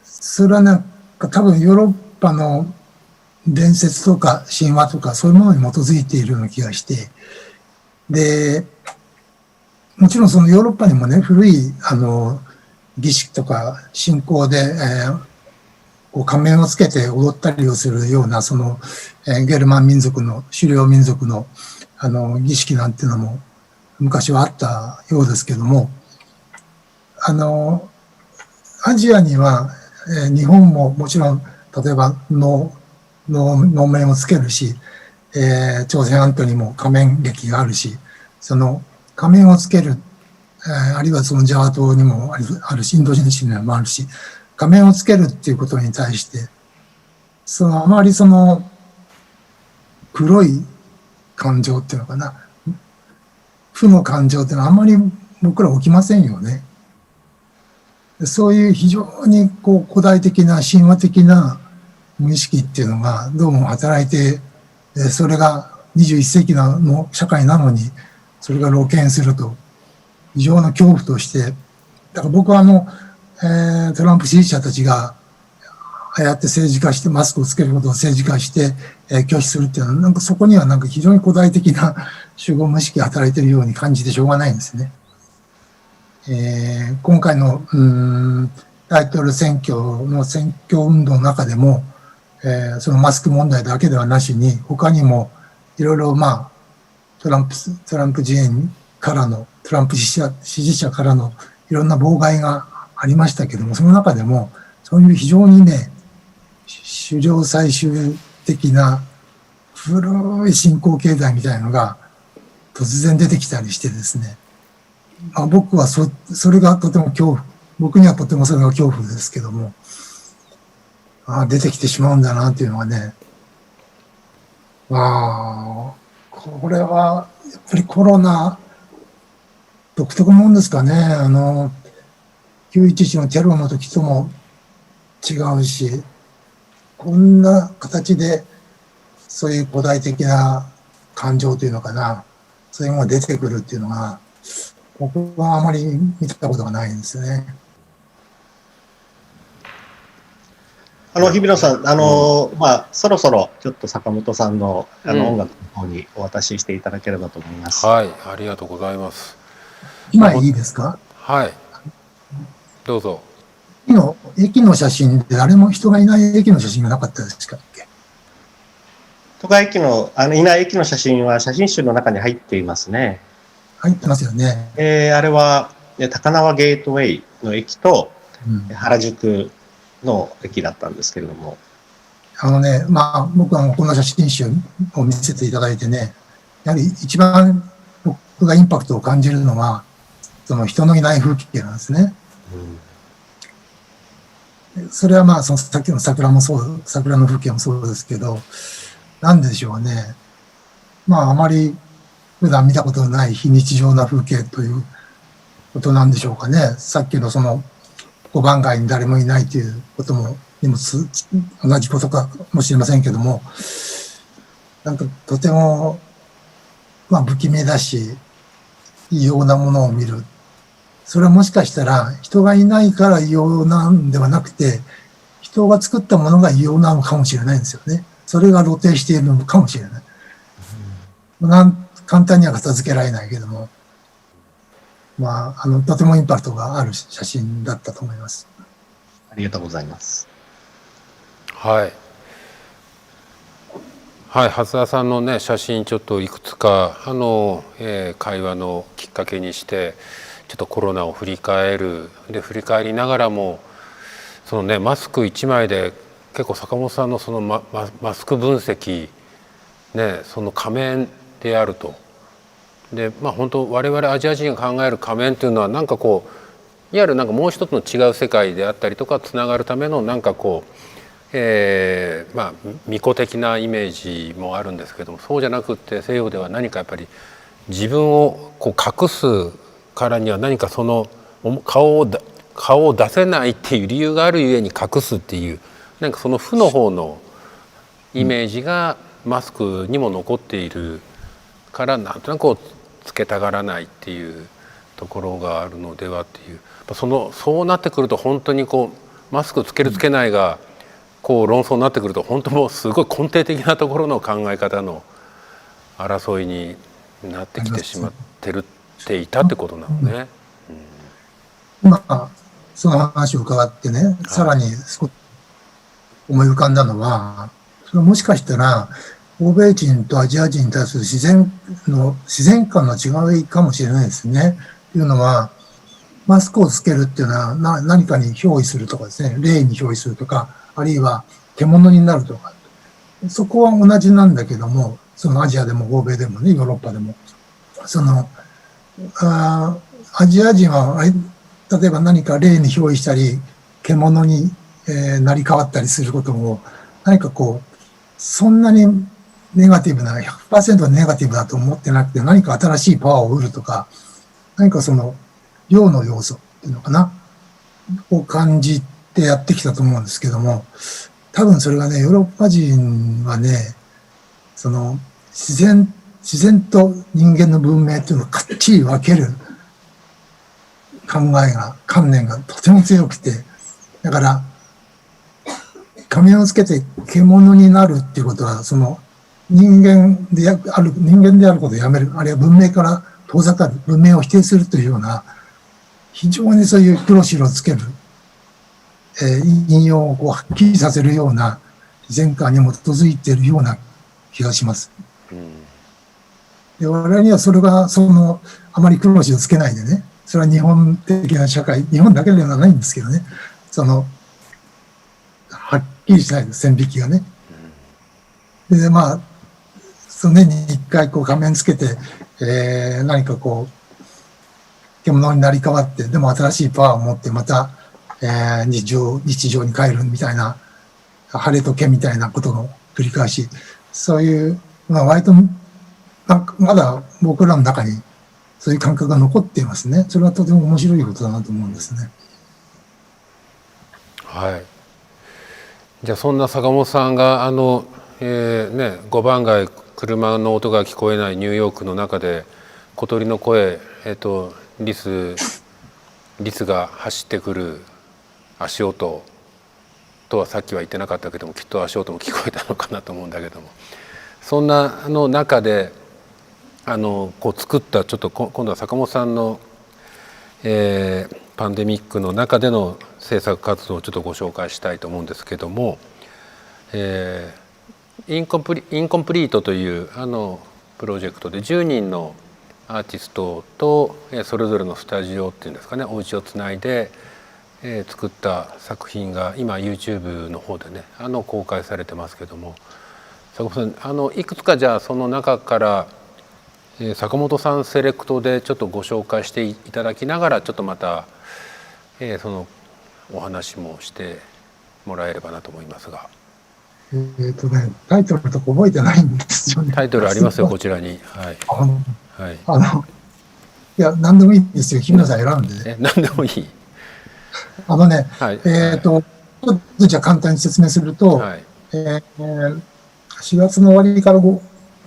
それはなんか多分ヨーロッパの伝説とか神話とかそういうものに基づいているような気がして、で、もちろんヨーロッパにもね、古い、儀式とか信仰で、こう仮面をつけて踊ったりをするような、ゲルマン民族の、狩猟民族の、儀式なんていうのも昔はあったようですけども、アジアには、日本ももちろん、例えば能面をつけるし、朝鮮半島にも仮面劇があるし、その仮面をつける、あるいはそのジャワ島にもあるし、インド人にもあるし、仮面をつけるっていうことに対して、あまり黒い感情っていうのかな、負の感情っていうのはあんまり僕ら起きませんよね。そういう非常にこう古代的な神話的な無意識っていうのがどうも働いて、それが21世紀の社会なのに、それが露見すると、異常な恐怖として、だから僕はトランプ支持者たちが、ああやって政治化して、マスクをつけることを政治化して、拒否するっていうのは、なんかそこにはなんか非常に古代的な集合無意識が働いているように感じてしょうがないんですね。今回の大統領選挙の選挙運動の中でも、そのマスク問題だけではなしに、他にもいろいろトランプ陣営からの、トランプ支持者からのいろんな妨害がありましたけども、その中でも、そういう非常にね、狩猟採集的な古い新興経済みたいなのが突然出てきたりしてですね、僕はそれがとても恐怖、僕にはとてもそれが恐怖ですけども、出てきてしまうんだなっていうのはね、これはやっぱりコロナ独特もんですかね。911のテロの時とも違うし、こんな形でそういう古代的な感情というのかな、そういうのが出てくるっていうのが、僕はあまり見たことがないんですよね。日比野さん、そろそろちょっと坂本さんの音楽の方にお渡ししていただければと思います。はい、ありがとうございます。今いいですか？はい、どうぞ。駅の写真で誰も人がいない駅の写真がなかったですかっけ？人がいない駅の写真は写真集の中に入っていますね。入ってますよね。あれは高輪ゲートウェイの駅と原宿の駅だったんですけれども。僕はこの写真集を見せていただいてね、やはり一番僕がインパクトを感じるのは、その人のいない風景なんですね。それはそのさっきの桜の風景もそうですけど、なんでしょうね。あまり普段見たことのない非日常な風景ということなんでしょうかね。さっきの五番街に誰もいないということも、同じことかもしれませんけども、なんかとても、不気味だし、異様なものを見る。それはもしかしたら人がいないから異様なんではなくて、人が作ったものが異様なのかもしれないんですよね。それが露呈しているのかもしれない。簡単には片付けられないけども、とてもインパクトがある写真だったと思います。ありがとうございます。はい。はい、初田さんのね写真ちょっといくつか会話のきっかけにしてちょっとコロナを振り返りながらもそのねマスク1枚で結構坂本さんのそのマスク分析ねその仮面であると。で本当我々アジア人が考える仮面というのはなんかこういわゆるなんかもう一つの違う世界であったりとかつながるためのなんかこう巫女的なイメージもあるんですけどもそうじゃなくって西洋では何かやっぱり自分をこう隠すからには何かその顔を出せないっていう理由があるゆえに隠すっていうなんかその負の方のイメージがマスクにも残っているからなんとなくこうつけたがらないっていうところがあるのではっていうそうなってくると本当にこうマスクつけるつけないがこう論争になってくると本当もうすごい根底的なところの考え方の争いになってきてしまってるっていたってことなのね。今その話を伺ってね、さらに少し思い浮かんだのは、それもしかしたら、欧米人とアジア人に対する自然観の違いかもしれないですね。というのは、マスクをつけるっていうのは何かに憑依するとかですね、霊に憑依するとか、あるいは獣になるとか、そこは同じなんだけども、そのアジアでも欧米でもね、ヨーロッパでも、アジア人は、例えば何か霊に憑依したり、獣に、なり変わったりすることも、何かこう、そんなにネガティブな、100% ネガティブだと思ってなくて、何か新しいパワーを得るとか、何かその、陽の要素っていうのかな、を感じてやってきたと思うんですけども、多分それがね、ヨーロッパ人はね、その、自然と人間の文明っていうのをかっちり分ける観念がとても強くて、だから、仮面をつけて獣になるっていうことは、その人間であることをやめる、あるいは文明から遠ざかる、文明を否定するというような、非常にそういう黒白をつける、引用をこうはっきりさせるような前科に基づいているような気がします。で我々にはそれがあまり黒白をつけないでね、それは日本的な社会、日本だけではないんですけどね、はっきりしないです、線引きがね。で、まあ、年に一回こう仮面つけて、何かこう、獣になり変わって、でも新しいパワーを持ってまた、日常に帰るみたいな、晴れとけみたいなことの繰り返し、そういう、まあ割と、まだ僕らの中にそういう感覚が残っていますね。それはとても面白いことだなと思うんですね。はい。じゃあそんな坂本さんが5番街車の音が聞こえないニューヨークの中で小鳥の声、リスが走ってくる足音とはさっきは言ってなかったけども、きっと足音も聞こえたのかなと思うんだけども、そんな中でこう作ったちょっと今度は坂本さんの、パンデミックの中での制作活動をちょっとご紹介したいと思うんですけども、インコンプリートというプロジェクトで10人のアーティストとそれぞれのスタジオっていうんですかね、お家をつないで作った作品が今 YouTube の方でね公開されてますけども、坂本さんいくつかじゃあその中から坂本さんセレクトでちょっとご紹介していただきながら、ちょっとまたそのお話もしてもらえればなと思いますが。タイトルとか覚えてないんですよね。タイトルありますよ、こちらに。はい。はい。いや、何でもいいんですよ。日村さん選んで。何でもいい。はい、ちょっとじゃあ簡単に説明すると、はい、4月の終わりから5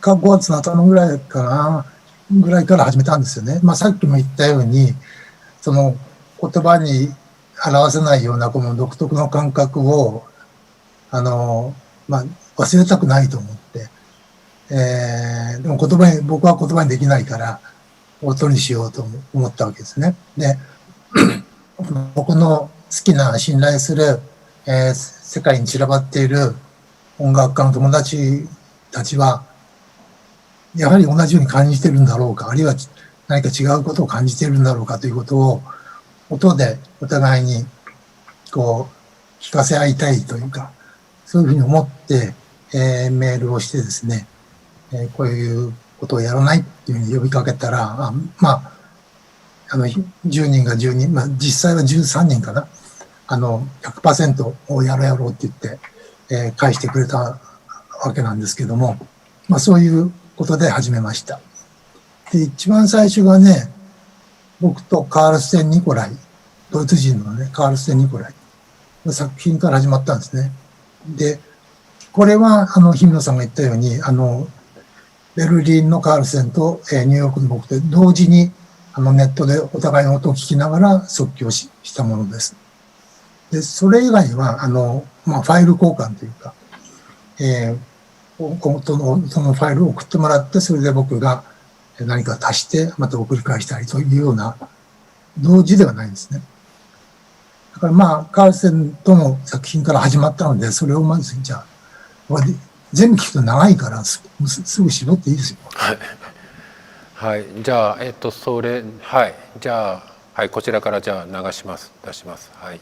月の頭ぐらいから始めたんですよね。まあさっきも言ったように、その言葉に表せないようなこの独特の感覚を、まあ忘れたくないと思って、でも僕は言葉にできないから、音にしようと思ったわけですね。で、僕の好きな信頼する、世界に散らばっている音楽家の友達たちは、やはり同じように感じてるんだろうか、あるいは何か違うことを感じているんだろうかということを、音でお互いにこう聞かせ合いたいというか、そういうふうに思って、メールをしてですね、こういうことをやらないっていうふうに呼びかけたら、10人が10人、まあ実際は13人かな、100% をやろうって言って、返してくれたわけなんですけども、まあそういうことで始めました。で、一番最初がね、僕とカールステン・ニコライ、ドイツ人のね、カールステン・ニコライの作品から始まったんですね。で、これは、日村さんが言ったように、ベルリンのカールセンと、ニューヨークの僕で同時に、ネットでお互いの音を聞きながら即興したものです。で、それ以外は、まあ、ファイル交換というか、そのファイルを送ってもらって、それで僕が何か足して、また送り返したりというような、同時ではないんですね。だからまあ、カールセンとの作品から始まったので、それをまず、じゃあ、全部聞くと長いからすぐ絞っていいですよ。はい、はい、じゃあそれはいじゃあはいこちらからじゃあ流します出しますはい。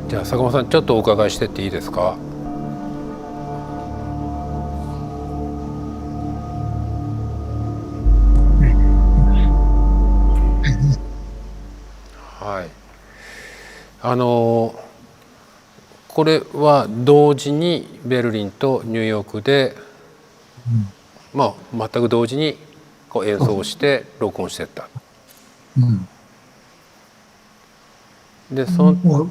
じゃあ坂本さんちょっとお伺いしてっていいですか。はい。これは同時にベルリンとニューヨークで、まあ全く同時にこう演奏をして録音していった。でもう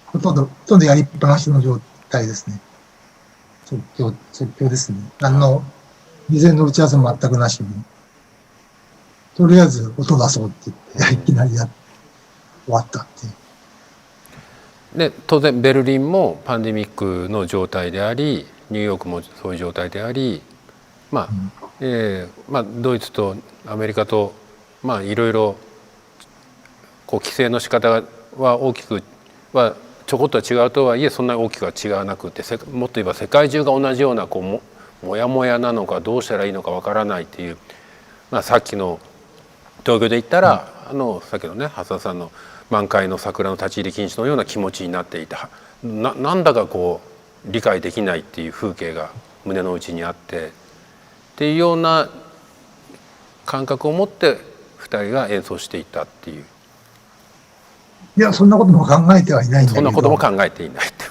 ほとんどやりっぱなしの状態ですね。即興ですね。何の事前の打ち合わせも全くなしに、とりあえず音出そうって言って、いきなり終わったっていう。で当然ベルリンもパンデミックの状態でありニューヨークもそういう状態であり、まあドイツとアメリカとまあいろいろこう規制の仕方は大きくはちょこっとは違うとはいえそんなに大きくは違わなくてもっと言えば世界中が同じようなこうもやもやなのかどうしたらいいのかわからないっていう、まあ、さっきの東京で言ったら、さっきのね蓮田さんの満開の桜の立ち入り禁止のような気持ちになっていたなんだかこう理解できないっていう風景が胸の内にあってっていうような感覚を持って2人が演奏していたっていう。いや、そんなことも考えてはいないんだけど。そんなことも考えていないって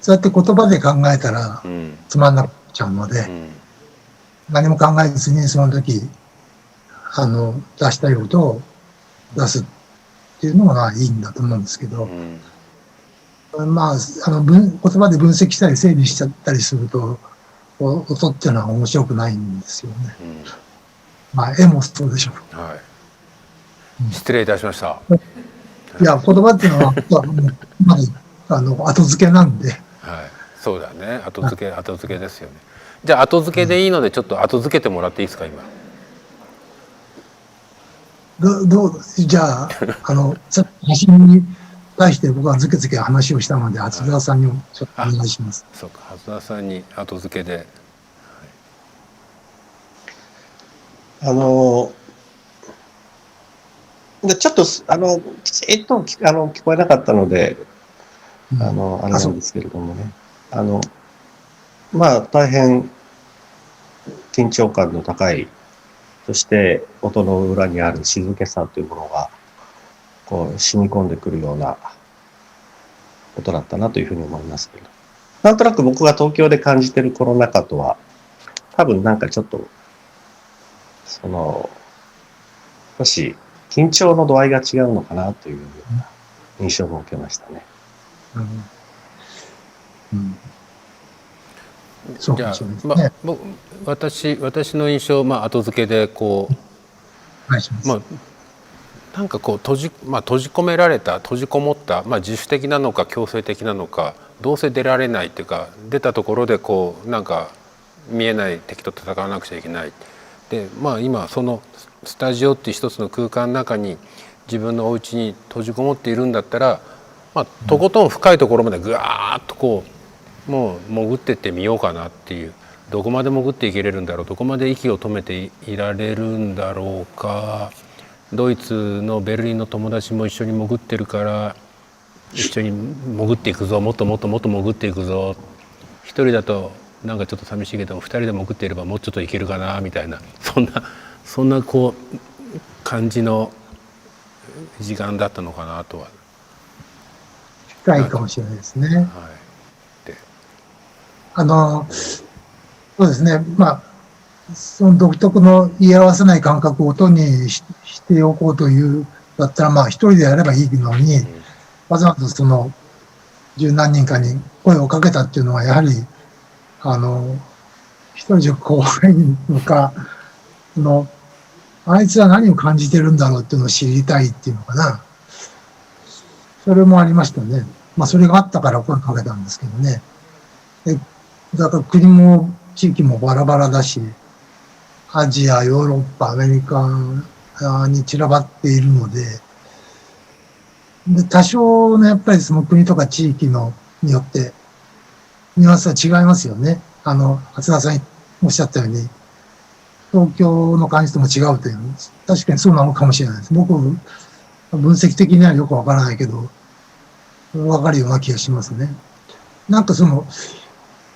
そうやって言葉で考えたらつまんなくなっちゃうので、何も考えずにその時出したい音を出すっていうのがいいんだと思うんですけど、まあ言葉で分析したり整理しちゃったりすると音っていうのは面白くないんですよね。まあ絵もそうでしょう。はい、失礼いたしました。いや言葉っていうのはまず後付けなんで。はい、そうだね。後付けですよね。じゃあ後付けでいいのでちょっと後付けてもらっていいですか今。じゃあ写真に対して僕はずけずけ話をしたので初田さんにもちょっとお願いします。そうか、初田さんに後付けで。でちょっときちっと聞こえなかったのであれなんですけれどもね、まあ大変緊張感の高い、そして音の裏にある静けさというものがこう染み込んでくるようなことだったなというふうに思いますけど、なんとなく僕が東京で感じているコロナ禍とは多分なんかちょっと、その、少し緊張の度合いが違うのかなというような印象を受けましたね。そうじゃあかもしれないですね。私の印象、後付けでこお願いします。う、なんかこう閉じ込められた閉じこもった、自主的なのか強制的なのか、どうせ出られないっていうか、出たところでこうなんか見えない敵と戦わなくちゃいけない。で今そのスタジオっていう一つの空間の中に自分のお家に閉じこもっているんだったら、とことん深いところまでぐわーっとこうもう潜ってってみようかなっていう、どこまで潜っていけれるんだろう、どこまで息を止めていられるんだろうか。ドイツのベルリンの友達も一緒に潜ってるから一緒に潜っていくぞ、もっともっともっと潜っていくぞ、一人だとなんかちょっと寂しいけど二人で潜っていればもうちょっといけるかなみたいな、そんなこう感じの時間だったのかなとは。深いかもしれないですね。はい、でそうですね。その独特の言い合わせない感覚を音にしておこうというだったら、一人でやればいいのに、わざわざその十何人かに声をかけたっていうのは、やはり、一人じゃ怖いのか、あいつは何を感じてるんだろうっていうのを知りたいっていうのかな。それもありましたね。それがあったから声かけたんですけどね。だから国も地域もバラバラだし、アジア、ヨーロッパ、アメリカに散らばっているので、多少のやっぱりその国とか地域によってニュアンスは違いますよね。初田さんおっしゃったように、東京の感じとも違うという、確かにそうなのかもしれないです。僕、分析的にはよくわからないけど、わかるような気がしますね。なんか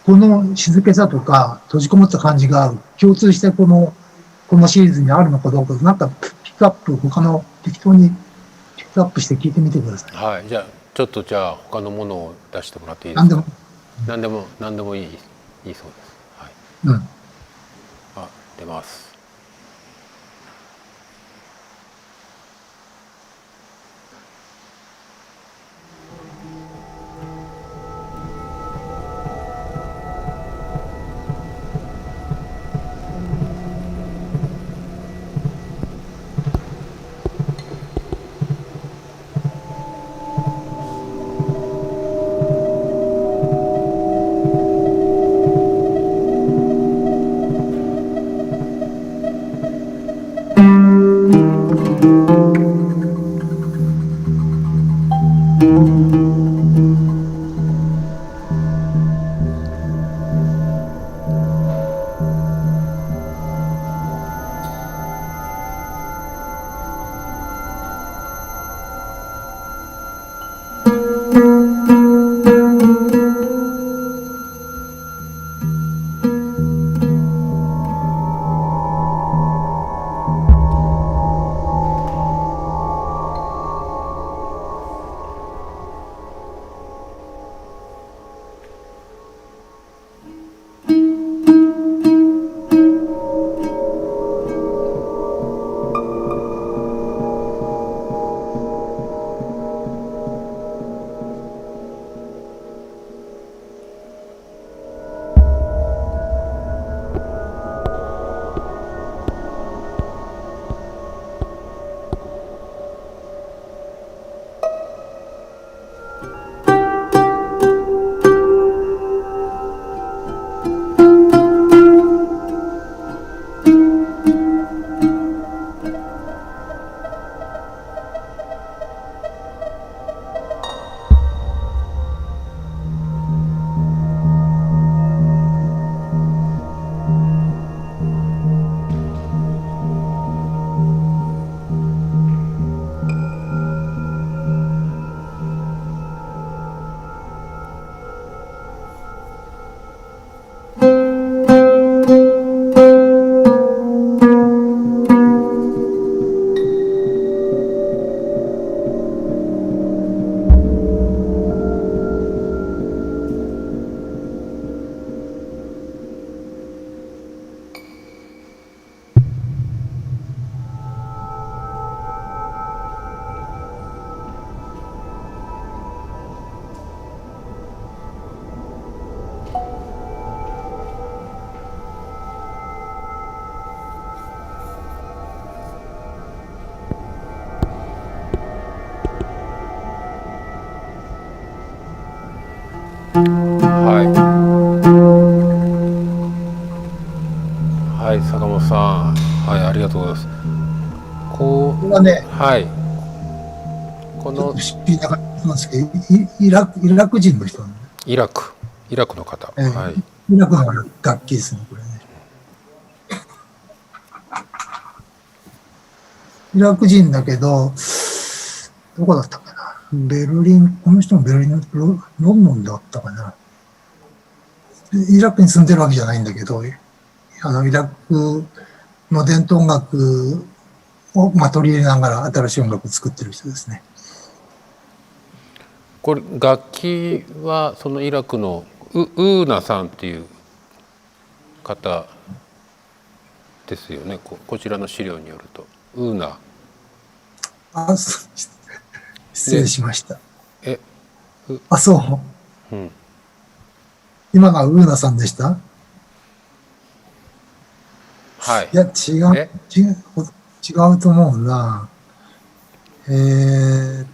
この静けさとか閉じこもった感じが共通してこのシリーズにあるのかどうか、なんかピックアップ、適当にピックアップして聞いてみてください。はい、じゃあ他のものを出してもらっていいですか。何でもいいそうです。はい。出ます。とうございます。ここれはね、う、はい。このちょっと不思議な感じなんですけど、イラク人の人なんで、イラクの方、はい。イラクの楽器ですね、これね。イラク人だけど、どこだったかな。ベルリン、この人もベルリン、ロンドンだったかな。イラクに住んでるわけじゃないんだけど、イラクの伝統音楽を、まあ、取り入れながら新しい音楽を作ってる人ですね。これ楽器はそのイラクのウーナさんっていう方ですよね。こちらの資料によるとウーナあ、失礼しました。えあ、そう。うん今のはウーナさんでした？はいいや、違う、違うと思うな。えー、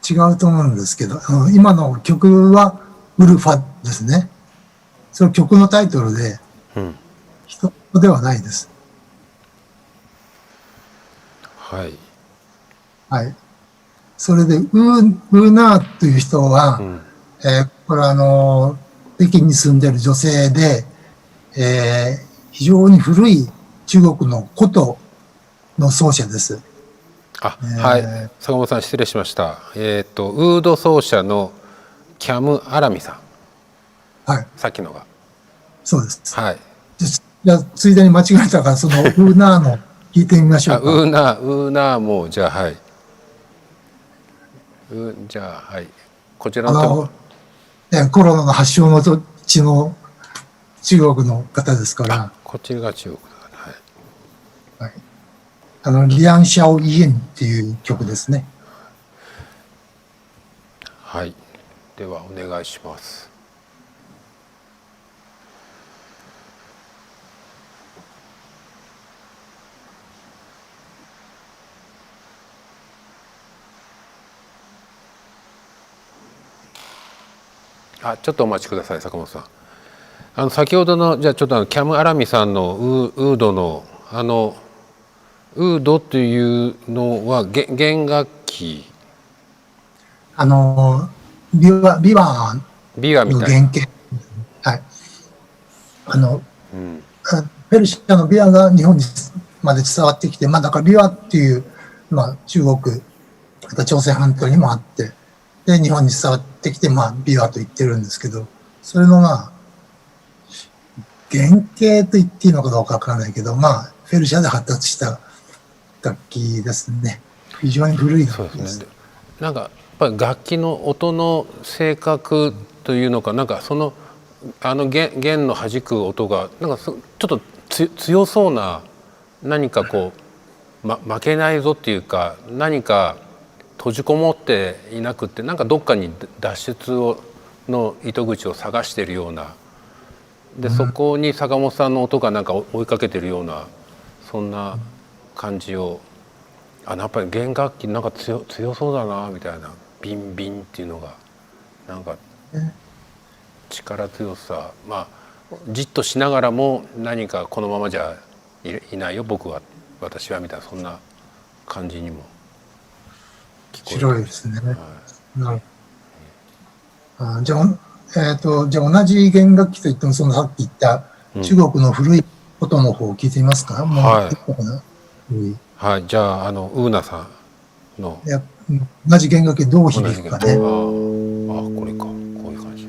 違うと思うんですけど、今の曲はウルファですね。それ曲のタイトルで、うん人ではないです。はい。はい。それで、ウーナーという人は、うんこれは北京に住んでる女性で、非常に古い中国の古都の奏者です。あ、はい。坂本さん失礼しました。ウード奏者のキャム・アラミさん。はい。さっきのが。そうです。はい。じゃあ、ついでに間違えたから、そのウーナーの聞いてみましょあ、うか。ウーナーもじゃあはい。じゃあはい。こちらの手も。コロナの発祥の地の中国の方ですかあ、ら、こっちが中国だ。はい。はい、リアン・シャオ・イエンっていう曲ですね。はい。ではお願いします。あ、ちょっとお待ちください、坂本さん。先ほどのじゃあちょっとキャム・アラミさんのウードのウードというのは弦楽器、ビワビワみたいな。の原型。はい。あの、うん、ペルシャのビワが日本にまで伝わってきて、まあだからビワっていう、まあ中国、また朝鮮半島にもあって、で、日本に伝わってきて、まあビワと言ってるんですけど、それのまあ、原型と言っていいのかどうかわからないけど、まあ、ペルシャで発達した楽器ですね。非常に古い楽器です。そうですね。なんかやっぱり楽器の音の性格というのか、なんかその弦の弾く音がなんかちょっと強そうな、何かこう、負けないぞっていうか、何か閉じこもっていなくって、なんかどっかに脱出の糸口を探しているような、でそこに坂本さんの音がなんか追いかけてるような、そんな感じを、やっぱり弦楽器なんか強そうだなみたいな、ビンビンっていうのがなんか力強さ、まあじっとしながらも何かこのままじゃいないよ私はみたいな、そんな感じにも聞こえて白いですね。はじゃあ、じゃあ同じ弦楽器といっても、そのさっき言った中国の古い音の方を聞いてみますか？もうはい一個かな。はい。じゃあウーナさんのいや、同じ弦楽器どう同じ弦、響くかね。これか、こういう感じ。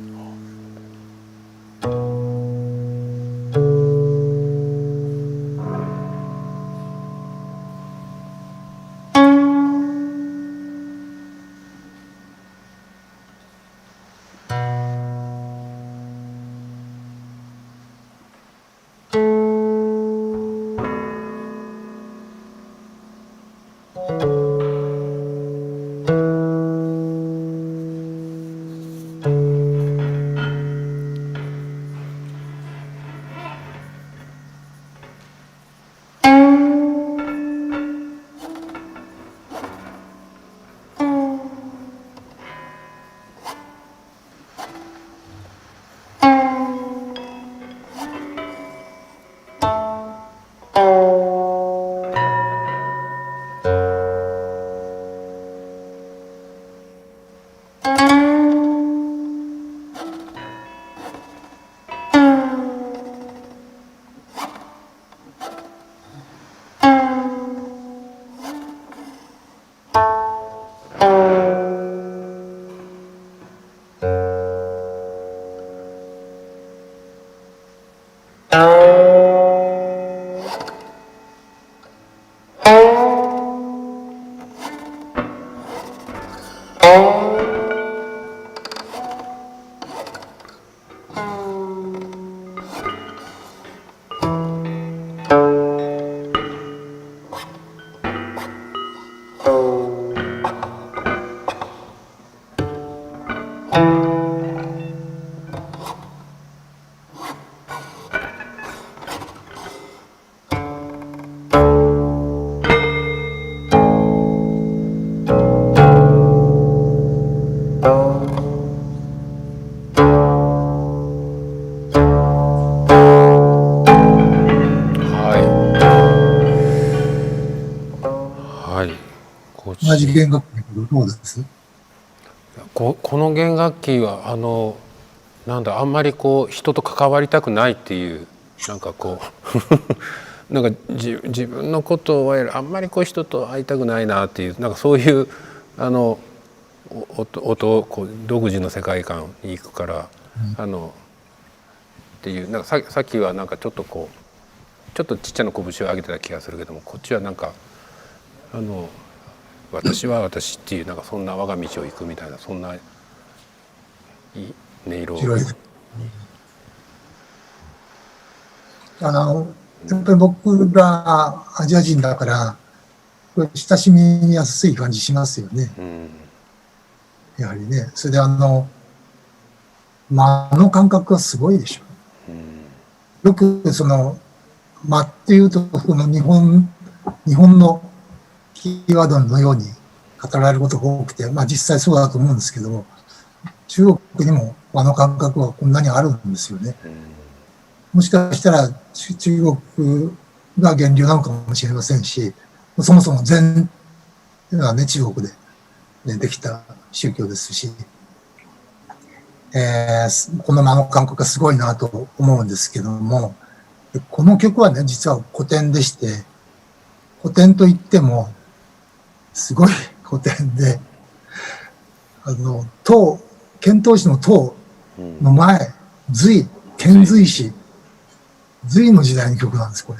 同じ弦楽器だけどどうです？この弦楽器はなんだあんまりこう人と関わりたくないっていうなんかこうなんか自分のことをあんまりこう人と会いたくないなっていうなんかそういう音こう独自の世界観に行くからっていうなんかさっきはなんかちょっとこうちょっとちっちゃな拳を上げてた気がするけども、こっちはなんか私は私っていうなんかそんな我が道を行くみたいなそんないい音色を。広い。やっぱり僕らアジア人だから、親しみやすい感じしますよね。やはりね。それで間の感覚がすごいでしょ。よく間っていうと、この日本のキーワードのように語られることが多くて、まあ実際そうだと思うんですけど、中国にも間の感覚はこんなにあるんですよね。もしかしたら中国が源流なのかもしれませんし、そもそも禅っていうのはね、中国で、ね、できた宗教ですし、この間の感覚がすごいなと思うんですけども、この曲はね、実は古典でして、古典といっても、すごい古典で、遣唐使の唐の前、遣隋使、隋の時代の曲なんです、これ。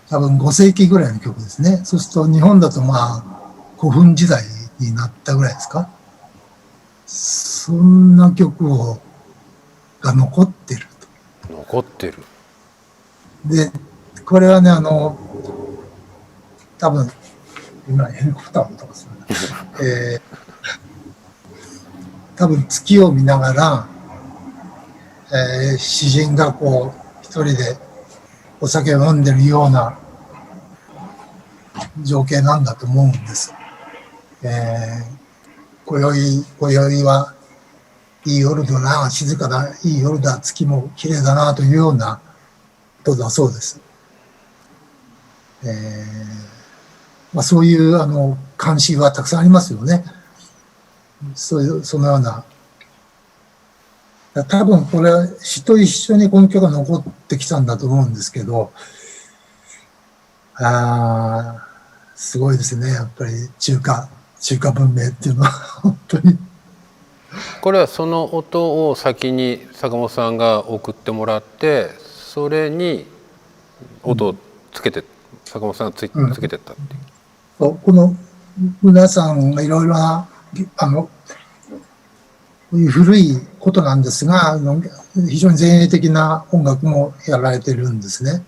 多分5世紀ぐらいの曲ですね。そうすると日本だとまあ、古墳時代になったぐらいですか。そんな曲が残ってると。残ってる。で、これはね、多分、今ヘリコプターの音がするな。多分月を見ながら、詩人がこう、一人でお酒を飲んでるような情景なんだと思うんです。今宵はいい夜だな、静かだ、いい夜だ、月も綺麗だなというようなことだそうです。まあ、そういう関心はたくさんありますよね。そのような。多分これ詩と一緒にこの曲が残ってきたんだと思うんですけど、すごいですね。やっぱり中華文明っていうのは本当に。これはその音を先に坂本さんが送ってもらって、それに音をつけて、坂本さんがつけてったっていう。この皆さんがいろいろな古いことなんですが、非常に前衛的な音楽もやられてるんですね。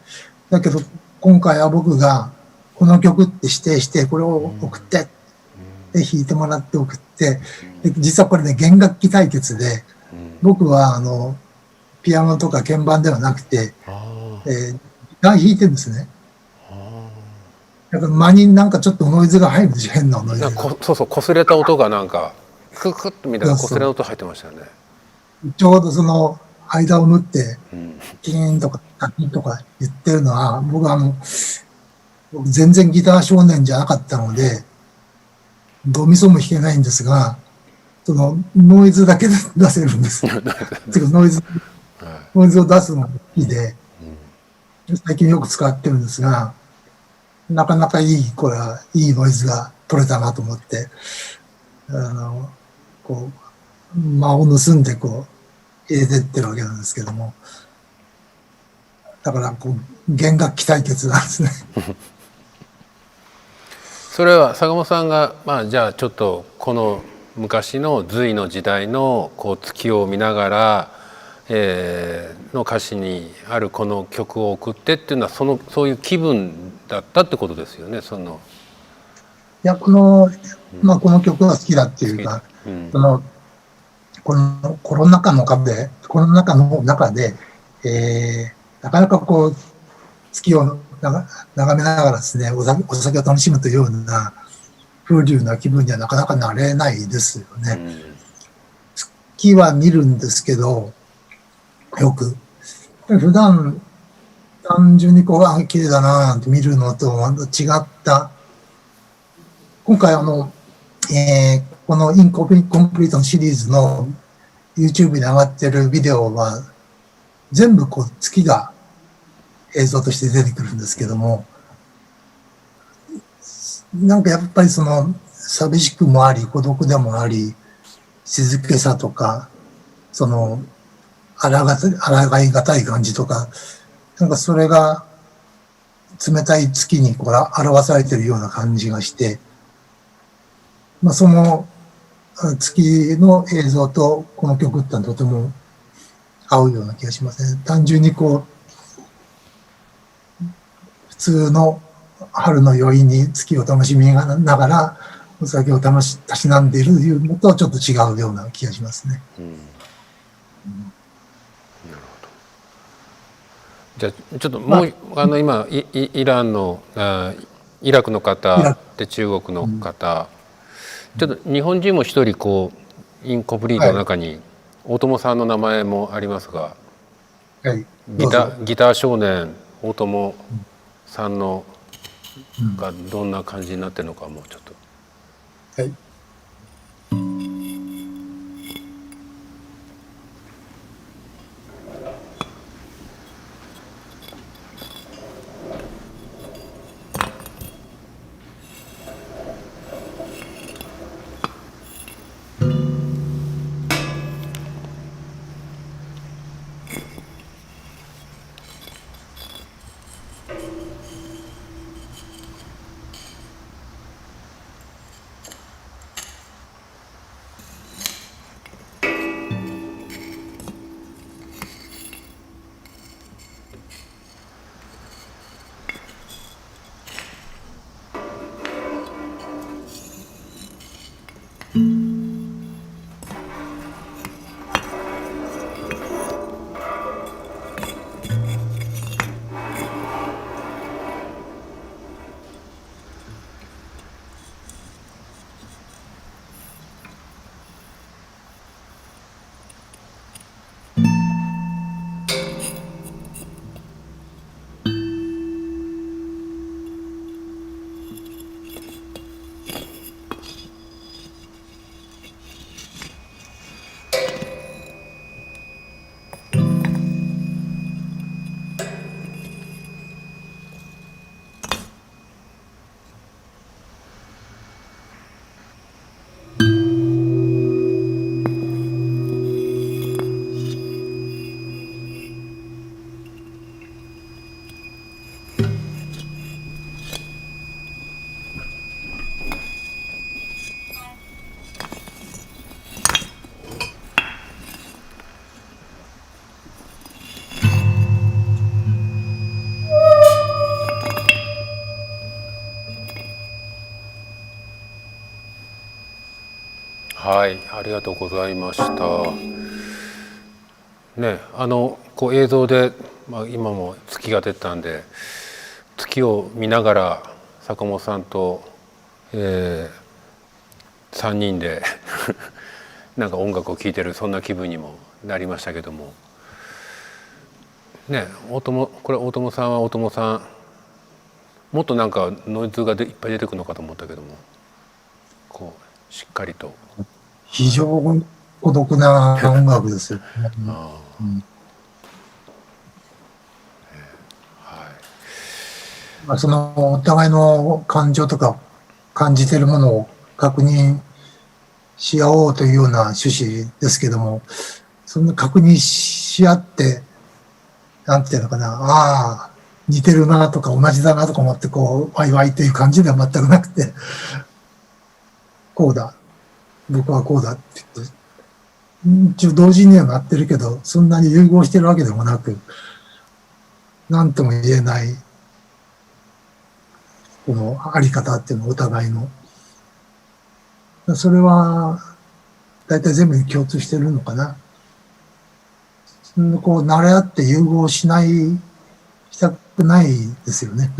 だけど今回は僕がこの曲って指定してこれを送って、で弾いてもらって送って、で実はこれね弦楽器対決で、僕はピアノとか鍵盤ではなくて、ギター弾いてるんですね。だから間になんかちょっとノイズが入るんですよ、変なノイズが。そうそう、擦れた音がなんかククッとみたいな擦れた音入ってましたよね。ちょうどその間を縫って、キーンとかタキンとか言ってるのは、僕全然ギター少年じゃなかったので、ドミソも弾けないんですが、そのノイズだけで出せるんです。ノイズを出すのが好きで、最近よく使ってるんですが、なかなかいいノイズが取れたなと思って、こう、間を盗んでこう、入れてってるわけなんですけども、だからこう、弦楽器対決なんですね。それは坂本さんが、じゃあちょっとこの昔の隋の時代のこう月を見ながら、の歌詞にあるこの曲を送ってっていうのはそういう気分だったってことですよね。いやこの曲が好きだっていうか、このコロナ禍の中で、なかなかこう月を眺めながらですね、お酒を楽しむというような風流な気分にはなかなかなれないですよね。月は見るんですけど、よく。普段、単純にこう、綺麗だなぁなんて見るのと違った今回このインコンプリートのシリーズの YouTube に上がってるビデオは、全部こう月が映像として出てくるんですけども、なんかやっぱりその寂しくもあり、孤独でもあり、静けさとか、その、抗いがたい感じとか、なんかそれが冷たい月にこう表されているような感じがして、まあその月の映像とこの曲ってのはとても合うような気がしますね。単純にこう、普通の春の余韻に月を楽しみながら、お酒をたしなんでいるというのとちょっと違うような気がしますね。なるほど。じゃあちょっともう、今イランのイラクの方で中国の方、ちょっと日本人も一人こうインコンプリートの中に大友さんの名前もありますが、はい、ギター少年大友さんのがどんな感じになってるのかもうちょっと。はい。はい、ありがとうございました。ね、こう映像で、今も月が出たんで、月を見ながら坂本さんと、3人でなんか音楽を聴いてるそんな気分にもなりましたけども、ね、これ大友さんは大友さん、もっとなんかノイズがいっぱい出てくるのかと思ったけども、こうしっかりと。非常に孤独な音楽ですよ。そのお互いの感情とか感じているものを確認し合おうというような趣旨ですけども、そんな確認し合って、なんていうのかな、ああ、似てるなとか同じだなとか思って、こう、ワイワイという感じでは全くなくて、こうだ、僕はこうだって言って、一応同時にはなってるけど、そんなに融合してるわけでもなく、なんとも言えない、このあり方っていうのお互いの。それは、大体全部に共通してるのかな。こう、慣れ合って融合したくないですよね。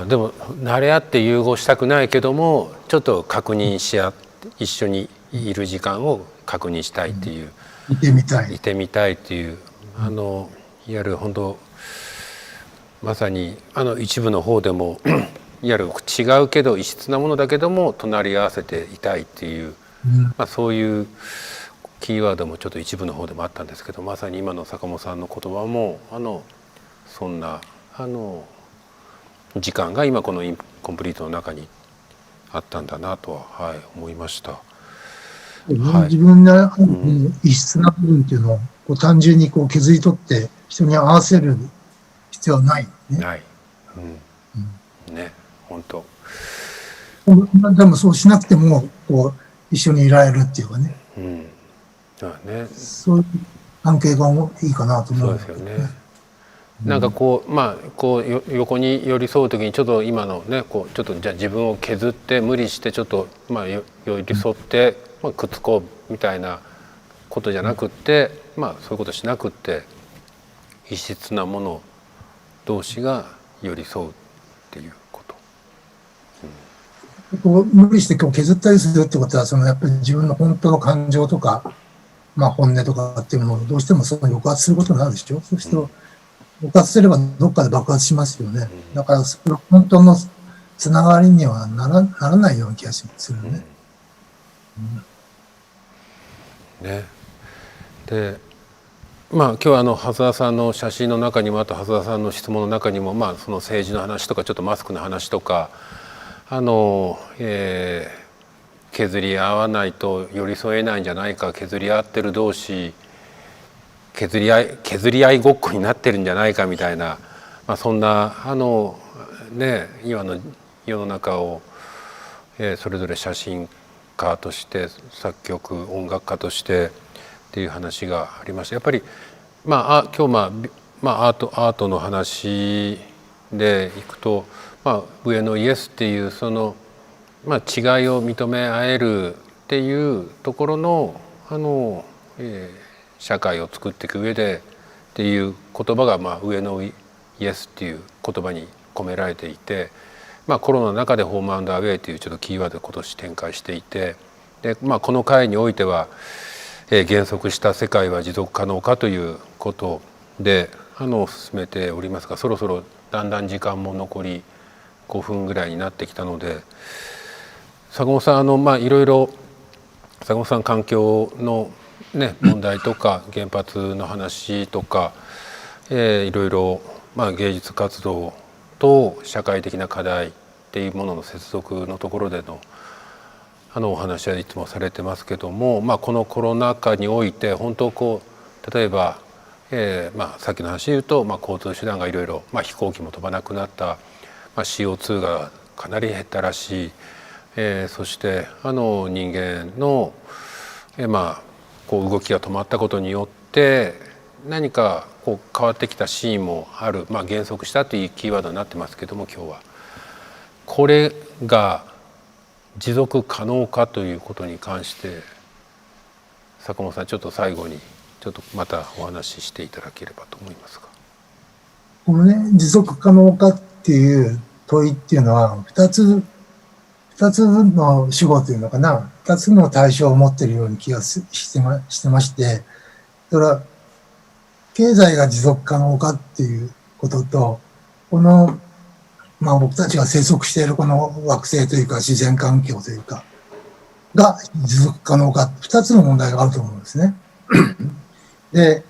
でも慣れ合って融合したくないけども、ちょっと確認し合って一緒にいる時間を確認したいっていう、いてみたい。いてみたいっていう、いわゆる本当まさに一部の方でもいわゆる違うけど異質なものだけども隣り合わせていたいっていう、そういうキーワードもちょっと一部の方でもあったんですけど、まさに今の坂本さんの言葉もそんな時間が今このインコンプリートの中にあったんだなとは、思いました。自分が異質な部分っていうのを単純に削り取って人に合わせる必要はない、ね。ない。ね、本当。でもそうしなくても一緒にいられるっていうかね。そういう関係がいいかなと思う。そうですよね。なんか横に寄り添う時にちょっと今のねちょっとじゃあ自分を削って無理してちょっと寄り添ってくっつこうみたいなことじゃなくって、そういうことしなくって異質なもの同士が寄り添うっていうこと。無理して削ったりするってことはやっぱり自分の本当の感情とか、本音とかっていうのをどうしても抑圧することになるでしょ。そうすると爆発すればどっかで爆発しますよね。だからそれ本当のつながりにはならないような気がするね。で今日は長谷川さんの写真の中にもあと長谷川さんの質問の中にも、その政治の話とかちょっとマスクの話とか削り合わないと寄り添えないんじゃないか、削り合ってる同士削り合いごっこになってるんじゃないかみたいな、そんな今の世の中を、それぞれ写真家として作曲音楽家としてっていう話がありました。やっぱり今日アートの話でいくと、上のイエスっていうその、違いを認め合えるっていうところの社会を作っていく上でっていう言葉が上のイエスっていう言葉に込められていて、コロナの中でホームアンドアウェイというちょっとキーワードを今年展開していて、でこの回においては減速した世界は持続可能かということで進めておりますが、そろそろだんだん時間も残り5分ぐらいになってきたので、坂本さんいろいろ坂本さん環境の問題とか原発の話とか、いろいろ芸術活動と社会的な課題っていうものの接続のところでのお話はいつもされてますけども、このコロナ禍において本当例えば、さっきの話で言うと、交通手段がいろいろ飛行機も飛ばなくなった、CO2 がかなり減ったらしい、そして人間の動きが止まったことによって何か変わってきたシーンもある、減速したというキーワードになってますけども、今日はこれが持続可能かということに関して坂本さんちょっと最後にちょっとまたお話ししていただければと思いますが。この持続可能かっていう問いっていうのは2つの主語というのかな、2つの対象を持っているような気がしてまして、それは経済が持続可能かっていうことと、この、僕たちが生息しているこの惑星というか自然環境というか、が持続可能か、2つの問題があると思うんですね。で、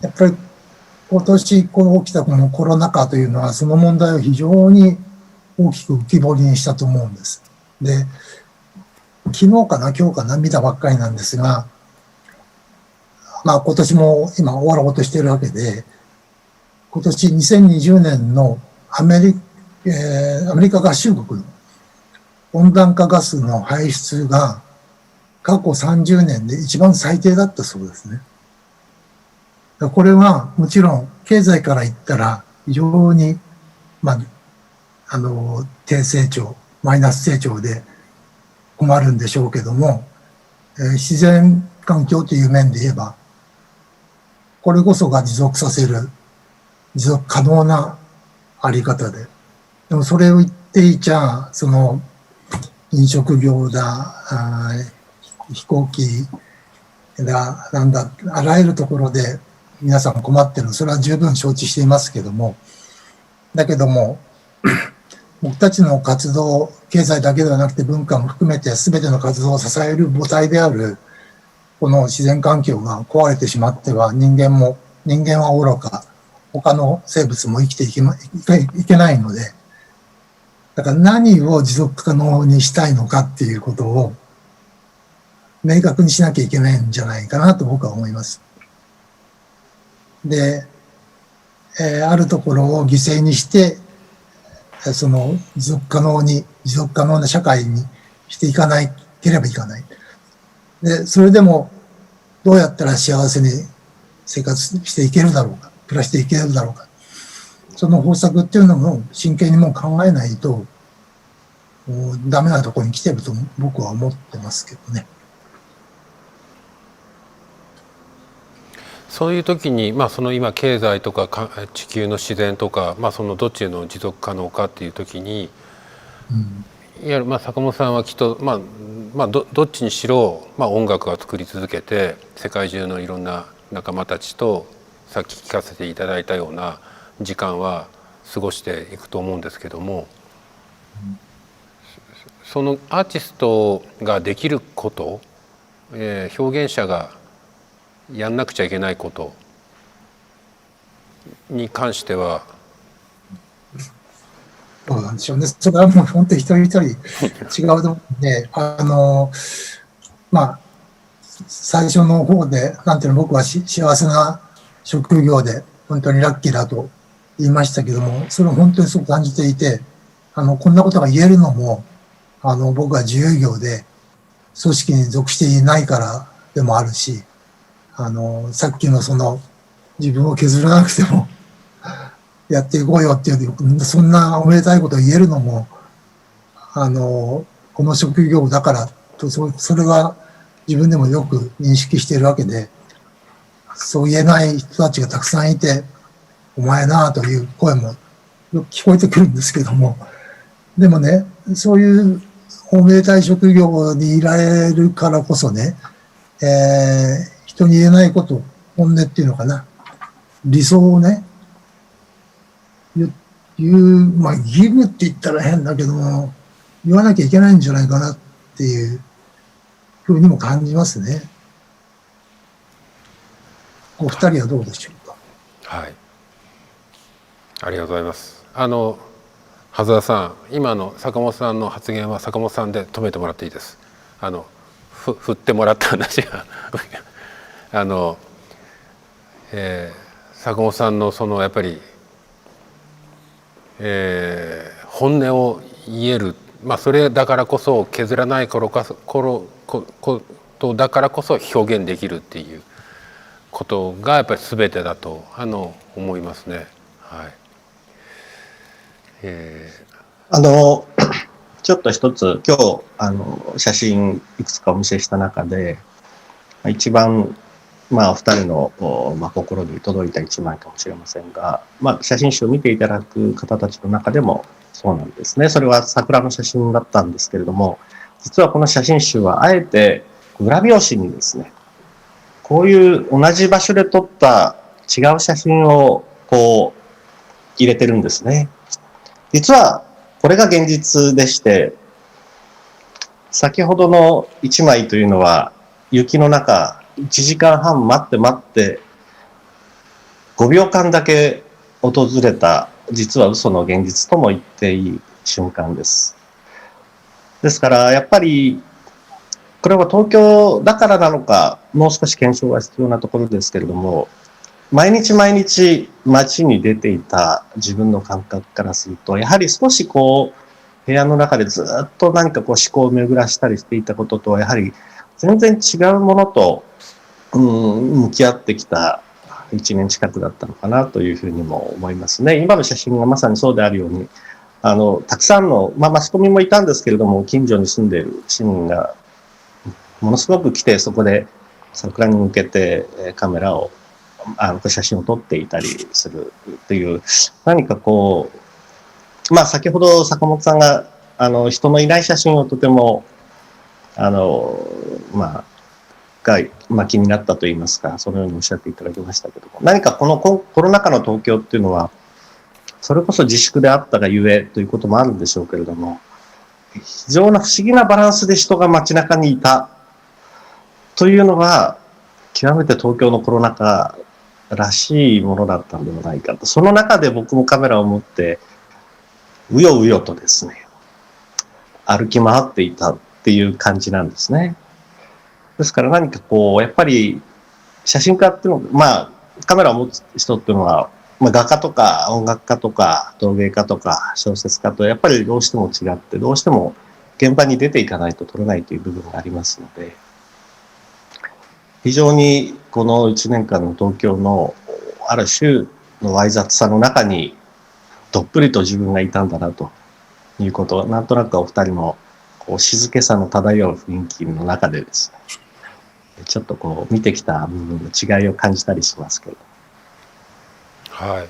やっぱり今年起きたこのコロナ禍というのは、その問題を非常に大きく浮き彫りにしたと思うんです。で、昨日かな今日かな見たばっかりなんですが、今年も今終わろうとしているわけで、今年2020年のアメリカ合衆国の温暖化ガスの排出が過去30年で一番最低だったそうですね。これはもちろん経済から言ったら非常に、低成長、マイナス成長で困るんでしょうけども、自然環境という面で言えば、これこそが持続可能なあり方で。でもそれを言っていちゃ、飲食業だ、飛行機だ、なんだ、あらゆるところで皆さん困ってる。それは十分承知していますけども、だけども、僕たちの活動、経済だけではなくて文化も含めて全ての活動を支える母体である、この自然環境が壊れてしまっては人間は愚か、他の生物も生きていけないので、だから何を持続可能にしたいのかっていうことを明確にしなきゃいけないんじゃないかなと僕は思います。で、あるところを犠牲にして、その持続可能な社会にしていかなければいかない。で、それでもどうやったら幸せに生活していけるだろうか、暮らしていけるだろうか。その方策っていうのも真剣にもう考えないと、もうダメなところに来てると僕は思ってますけどね。そういう時に、その今経済とか地球の自然とか、そのどっちの持続可能かっていう時に、いわゆる坂本さんはきっと、どっちにしろ、音楽は作り続けて世界中のいろんな仲間たちとさっき聞かせていただいたような時間は過ごしていくと思うんですけども、そのアーティストができること、表現者がやんなくちゃいけないことに関してはどうなんでしょうね。それはもう本当に一人一人違うと思うんで、最初の方で、なんていうの、僕は幸せな職業で本当にラッキーだと言いましたけども、それを本当にそう感じていて、こんなことが言えるのも、僕は自由業で組織に属していないからでもあるし、さっきのその自分を削らなくてもやっていこうよっていう、そんなおめでたいことを言えるのも、この職業だからと、それは自分でもよく認識しているわけで、そう言えない人たちがたくさんいて、お前なという声もよく聞こえてくるんですけども、でもね、そういうおめでたい職業にいられるからこそね、人に言えないこと、本音っていうのかな、理想をね、義務って言ったら変だけども、言わなきゃいけないんじゃないかなっていうふうにも感じますね。お二人はどうでしょうか。はい、ありがとうございます。羽沢さん、今の坂本さんの発言は坂本さんで止めてもらっていいです。振ってもらった話が坂本さんのそのやっぱり、本音を言える、それだからこそ削らないことだからこそ表現できるっていうことがやっぱり全てだと思いますね。はい。ちょっと一つ今日写真いくつかお見せした中で一番お二人の心に届いた一枚かもしれませんが、写真集を見ていただく方たちの中でもそうなんですね。それは桜の写真だったんですけれども、実はこの写真集はあえて裏表紙にですね、こういう同じ場所で撮った違う写真をこう入れてるんですね。実はこれが現実でして、先ほどの一枚というのは雪の中1時間半待って5秒間だけ訪れた、実は嘘の現実とも言っていい瞬間です。ですからやっぱりこれは東京だからなのか、もう少し検証が必要なところですけれども、毎日街に出ていた自分の感覚からすると、やはり少し部屋の中でずっと何か思考を巡らしたりしていたことと、やはり全然違うものと、向き合ってきた1年近くだったのかなというふうにも思いますね。今の写真がまさにそうであるように、たくさんの、マスコミもいたんですけれども、近所に住んでいる市民がものすごく来て、そこで桜に向けてカメラを写真を撮っていたりするという、何か先ほど坂本さんが人のいない写真をとても気になったと言いますか、そのようにおっしゃっていただきましたけども、何かこのコロナ禍の東京っていうのはそれこそ自粛であったがゆえということもあるんでしょうけれども、非常な不思議なバランスで人が街中にいたというのが、極めて東京のコロナ禍らしいものだったんではないかと。その中で僕もカメラを持って、うようよとですね、歩き回っていたっていう感じなんですね。ですから何かこう、やっぱり写真家っていうのは、まあ、カメラを持つ人っていうのは、まあ、画家とか音楽家とか陶芸家とか小説家とやっぱりどうしても違って、どうしても現場に出ていかないと撮れないという部分がありますので、非常にこの1年間の東京のある種のわい雑さの中にどっぷりと自分がいたんだなということを、なんとなくお二人のこう静けさの漂う雰囲気の中でですね、ちょっとこう見てきた部分の違いを感じたりしますけど。はい。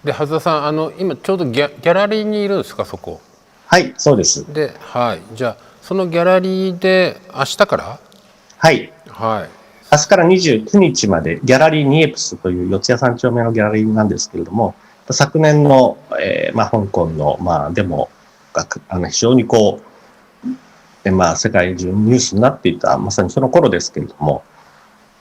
で、羽田さん、今ちょうどギャラリーにいるんですか、そこ。はい、そうです。で、はい。じゃあそのギャラリーで明日から。はい。はい。明日から29日までギャラリーニエプスという四谷三丁目のギャラリーなんですけれども、昨年の、まあ、香港の、まあ、デモが非常にこう、まあ、世界中ニュースになっていたまさにその頃ですけれども、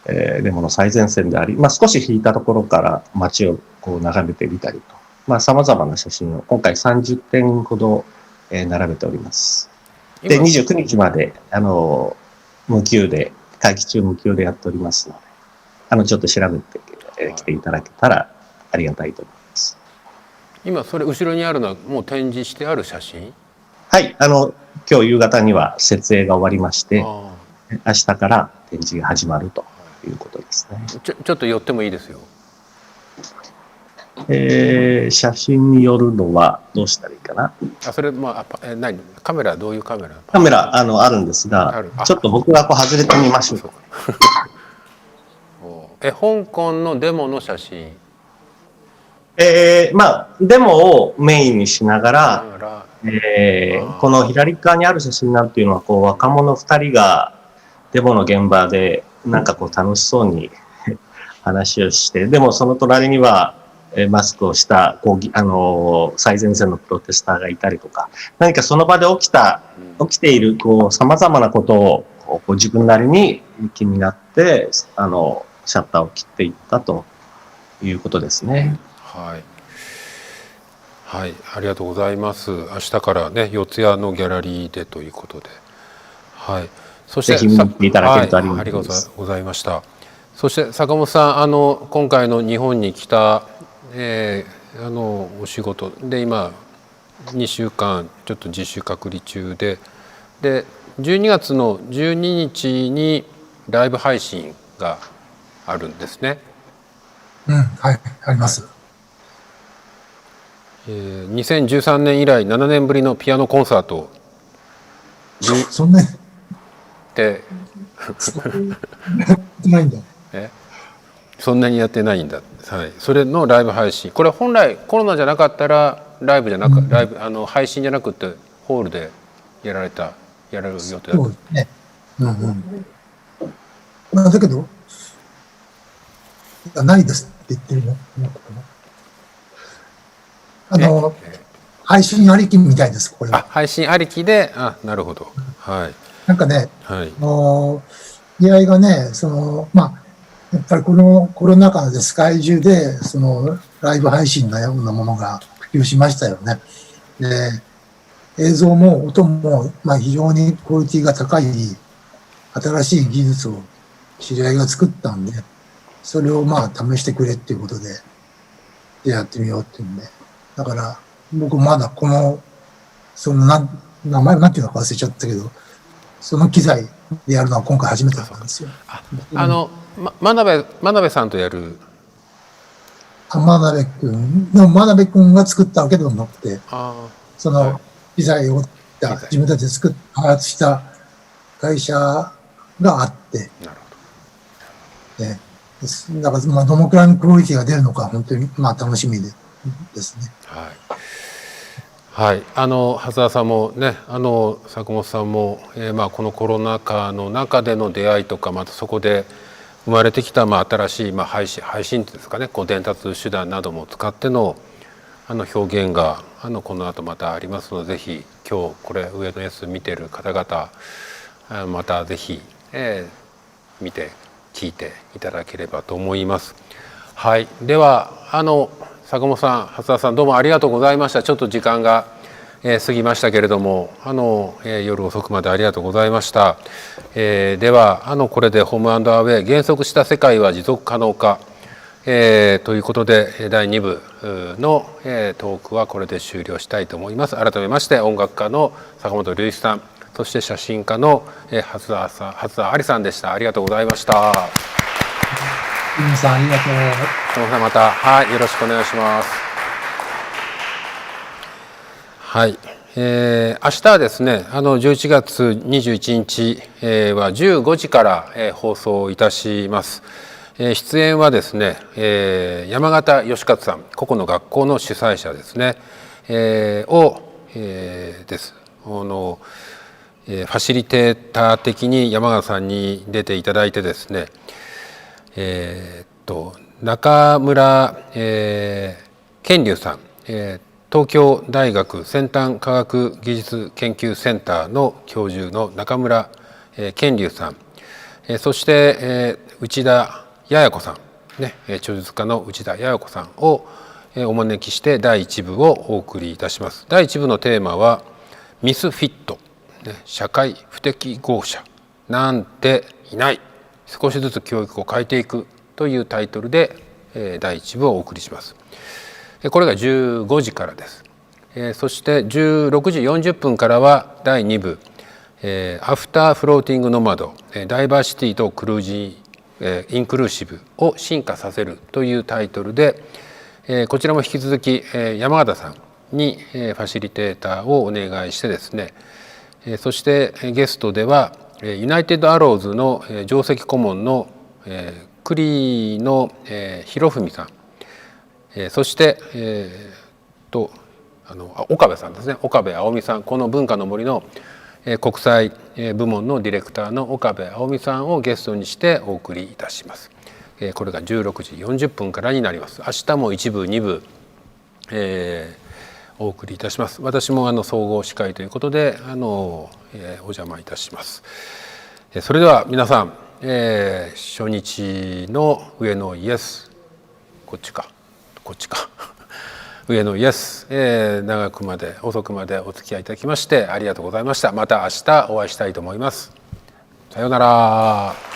デモの最前線であり、まあ、少し引いたところから街をこう眺めてみたりと、まあ、様々な写真を今回30点ほど、並べております。で、29日まで無給で会期中無給でやっておりますので、ちょっと調べて、来ていただけたらありがたいと思います。今それ後ろにあるのはもう展示してある写真？はい、今日夕方には設営が終わりまして、明日から展示が始まるということですね。ちょっと寄ってもいいですよ。写真によるのはどうしたらいいかな。それまあ何カメラどういうカメラ？カメラあるんですが、ちょっと僕がこう外れてみましょうか。香港のデモの写真。まあデモをメインにしながら、この左側にある写真なんていうのはこう若者2人がデモの現場でなんかこう楽しそうに話をして、でもその隣にはマスクをした最前線のプロテスターがいたりとか、何かその場で起きているこう様々なことをこう自分なりに気になってシャッターを切っていったということですね。はい、はい、ありがとうございます。明日からね四谷のギャラリーでということで、はい。そしてぜひ見ていただけるとありがたいです。ありがとうございました。そして坂本さん、今回の日本に来た、お仕事で今2週間ちょっと自主隔離中で、12月の12日にライブ配信があるんですね。はい、あります。2013年以来7年ぶりのピアノコンサートそんなにでないんだ。そんなにやってないんだ。はい。それのライブ配信。これ本来コロナじゃなかったらライブ配信じゃなくてホールでやられる予定だった。そうですね。まあだけどないですって言ってるの。配信ありきみたいです、これは。配信ありきで、なるほど。はい。なんかね、はい。出会いがね、まあ、やっぱりこのコロナ禍で世界中で、ライブ配信のようなものが普及しましたよね。で、映像も音も、まあ非常にクオリティが高い、新しい技術を知り合いが作ったんで、それをまあ試してくれっていうことで、やってみようっていうんで。だから、僕まだ名前なんていうのか忘れちゃったけど、その機材でやるのは今回初めてだったんですよ。真鍋さんとやる。真鍋君が作ったわけではなくて、その機材を自分たちで開発した会社があって、なるほど。だからまあどのくらいのクオリティが出るのか本当にまあ楽しみですね。はい。羽澤さんもね、坂本さんも、まあこのコロナ禍の中での出会いとか、またそこで生まれてきたまあ新しいまあ配信ですかね、こう伝達手段なども使っての表現がこの後またありますので、ぜひ今日これ上野 S 見てる方々またぜひ、見て聞いていただければと思います。はい、では坂本さん、初田さん、どうもありがとうございました。ちょっと時間が、過ぎましたけれども夜遅くまでありがとうございました。ではこれでホームアンドアウェイ減速した世界は持続可能か、ということで第2部の、トークはこれで終了したいと思います。改めまして音楽家の坂本龍一さん、そして写真家の初田ありさんでした。ありがとうございました。皆さんありがとう。坂本さん、また、はい、よろしくお願いします。はい、明日はですね11月21日、は15時から、放送いたします。出演はですね、山形義勝さん、個々の学校の主催者ですね、です。ファシリテーター的に山形さんに出ていただいてですね、中村、健龍さん、東京大学先端科学技術研究センターの教授の中村、健龍さん、そして、内田八重子さん、ね、著述家の内田八重子さんをお招きして第1部をお送りいたします。第1部のテーマはミスフィット、社会不適合者なんていない、少しずつ教育を変えていくというタイトルで第1部をお送りします。これが15時からです。そして16時40分からは第2部アフターフローティングノマド、ダイバーシティとインクルーシブを進化させるというタイトルで、こちらも引き続き山形さんにファシリテーターをお願いしてですね、そしてゲストではユナイテッドアローズの上席顧問の栗野博文さん、そして岡部さんですね、岡部青美さん、この文化の森の国際部門のディレクターの岡部青美さんをゲストにしてお送りいたします。これが16時40分からになります。明日も1部2部、お送りいたします。私も総合司会ということでお邪魔いたします。それでは皆さん、初日の上野イエス、こっちか上野イエス、長くまで遅くまでお付き合いいただきましてありがとうございました。また明日お会いしたいと思います。さようなら。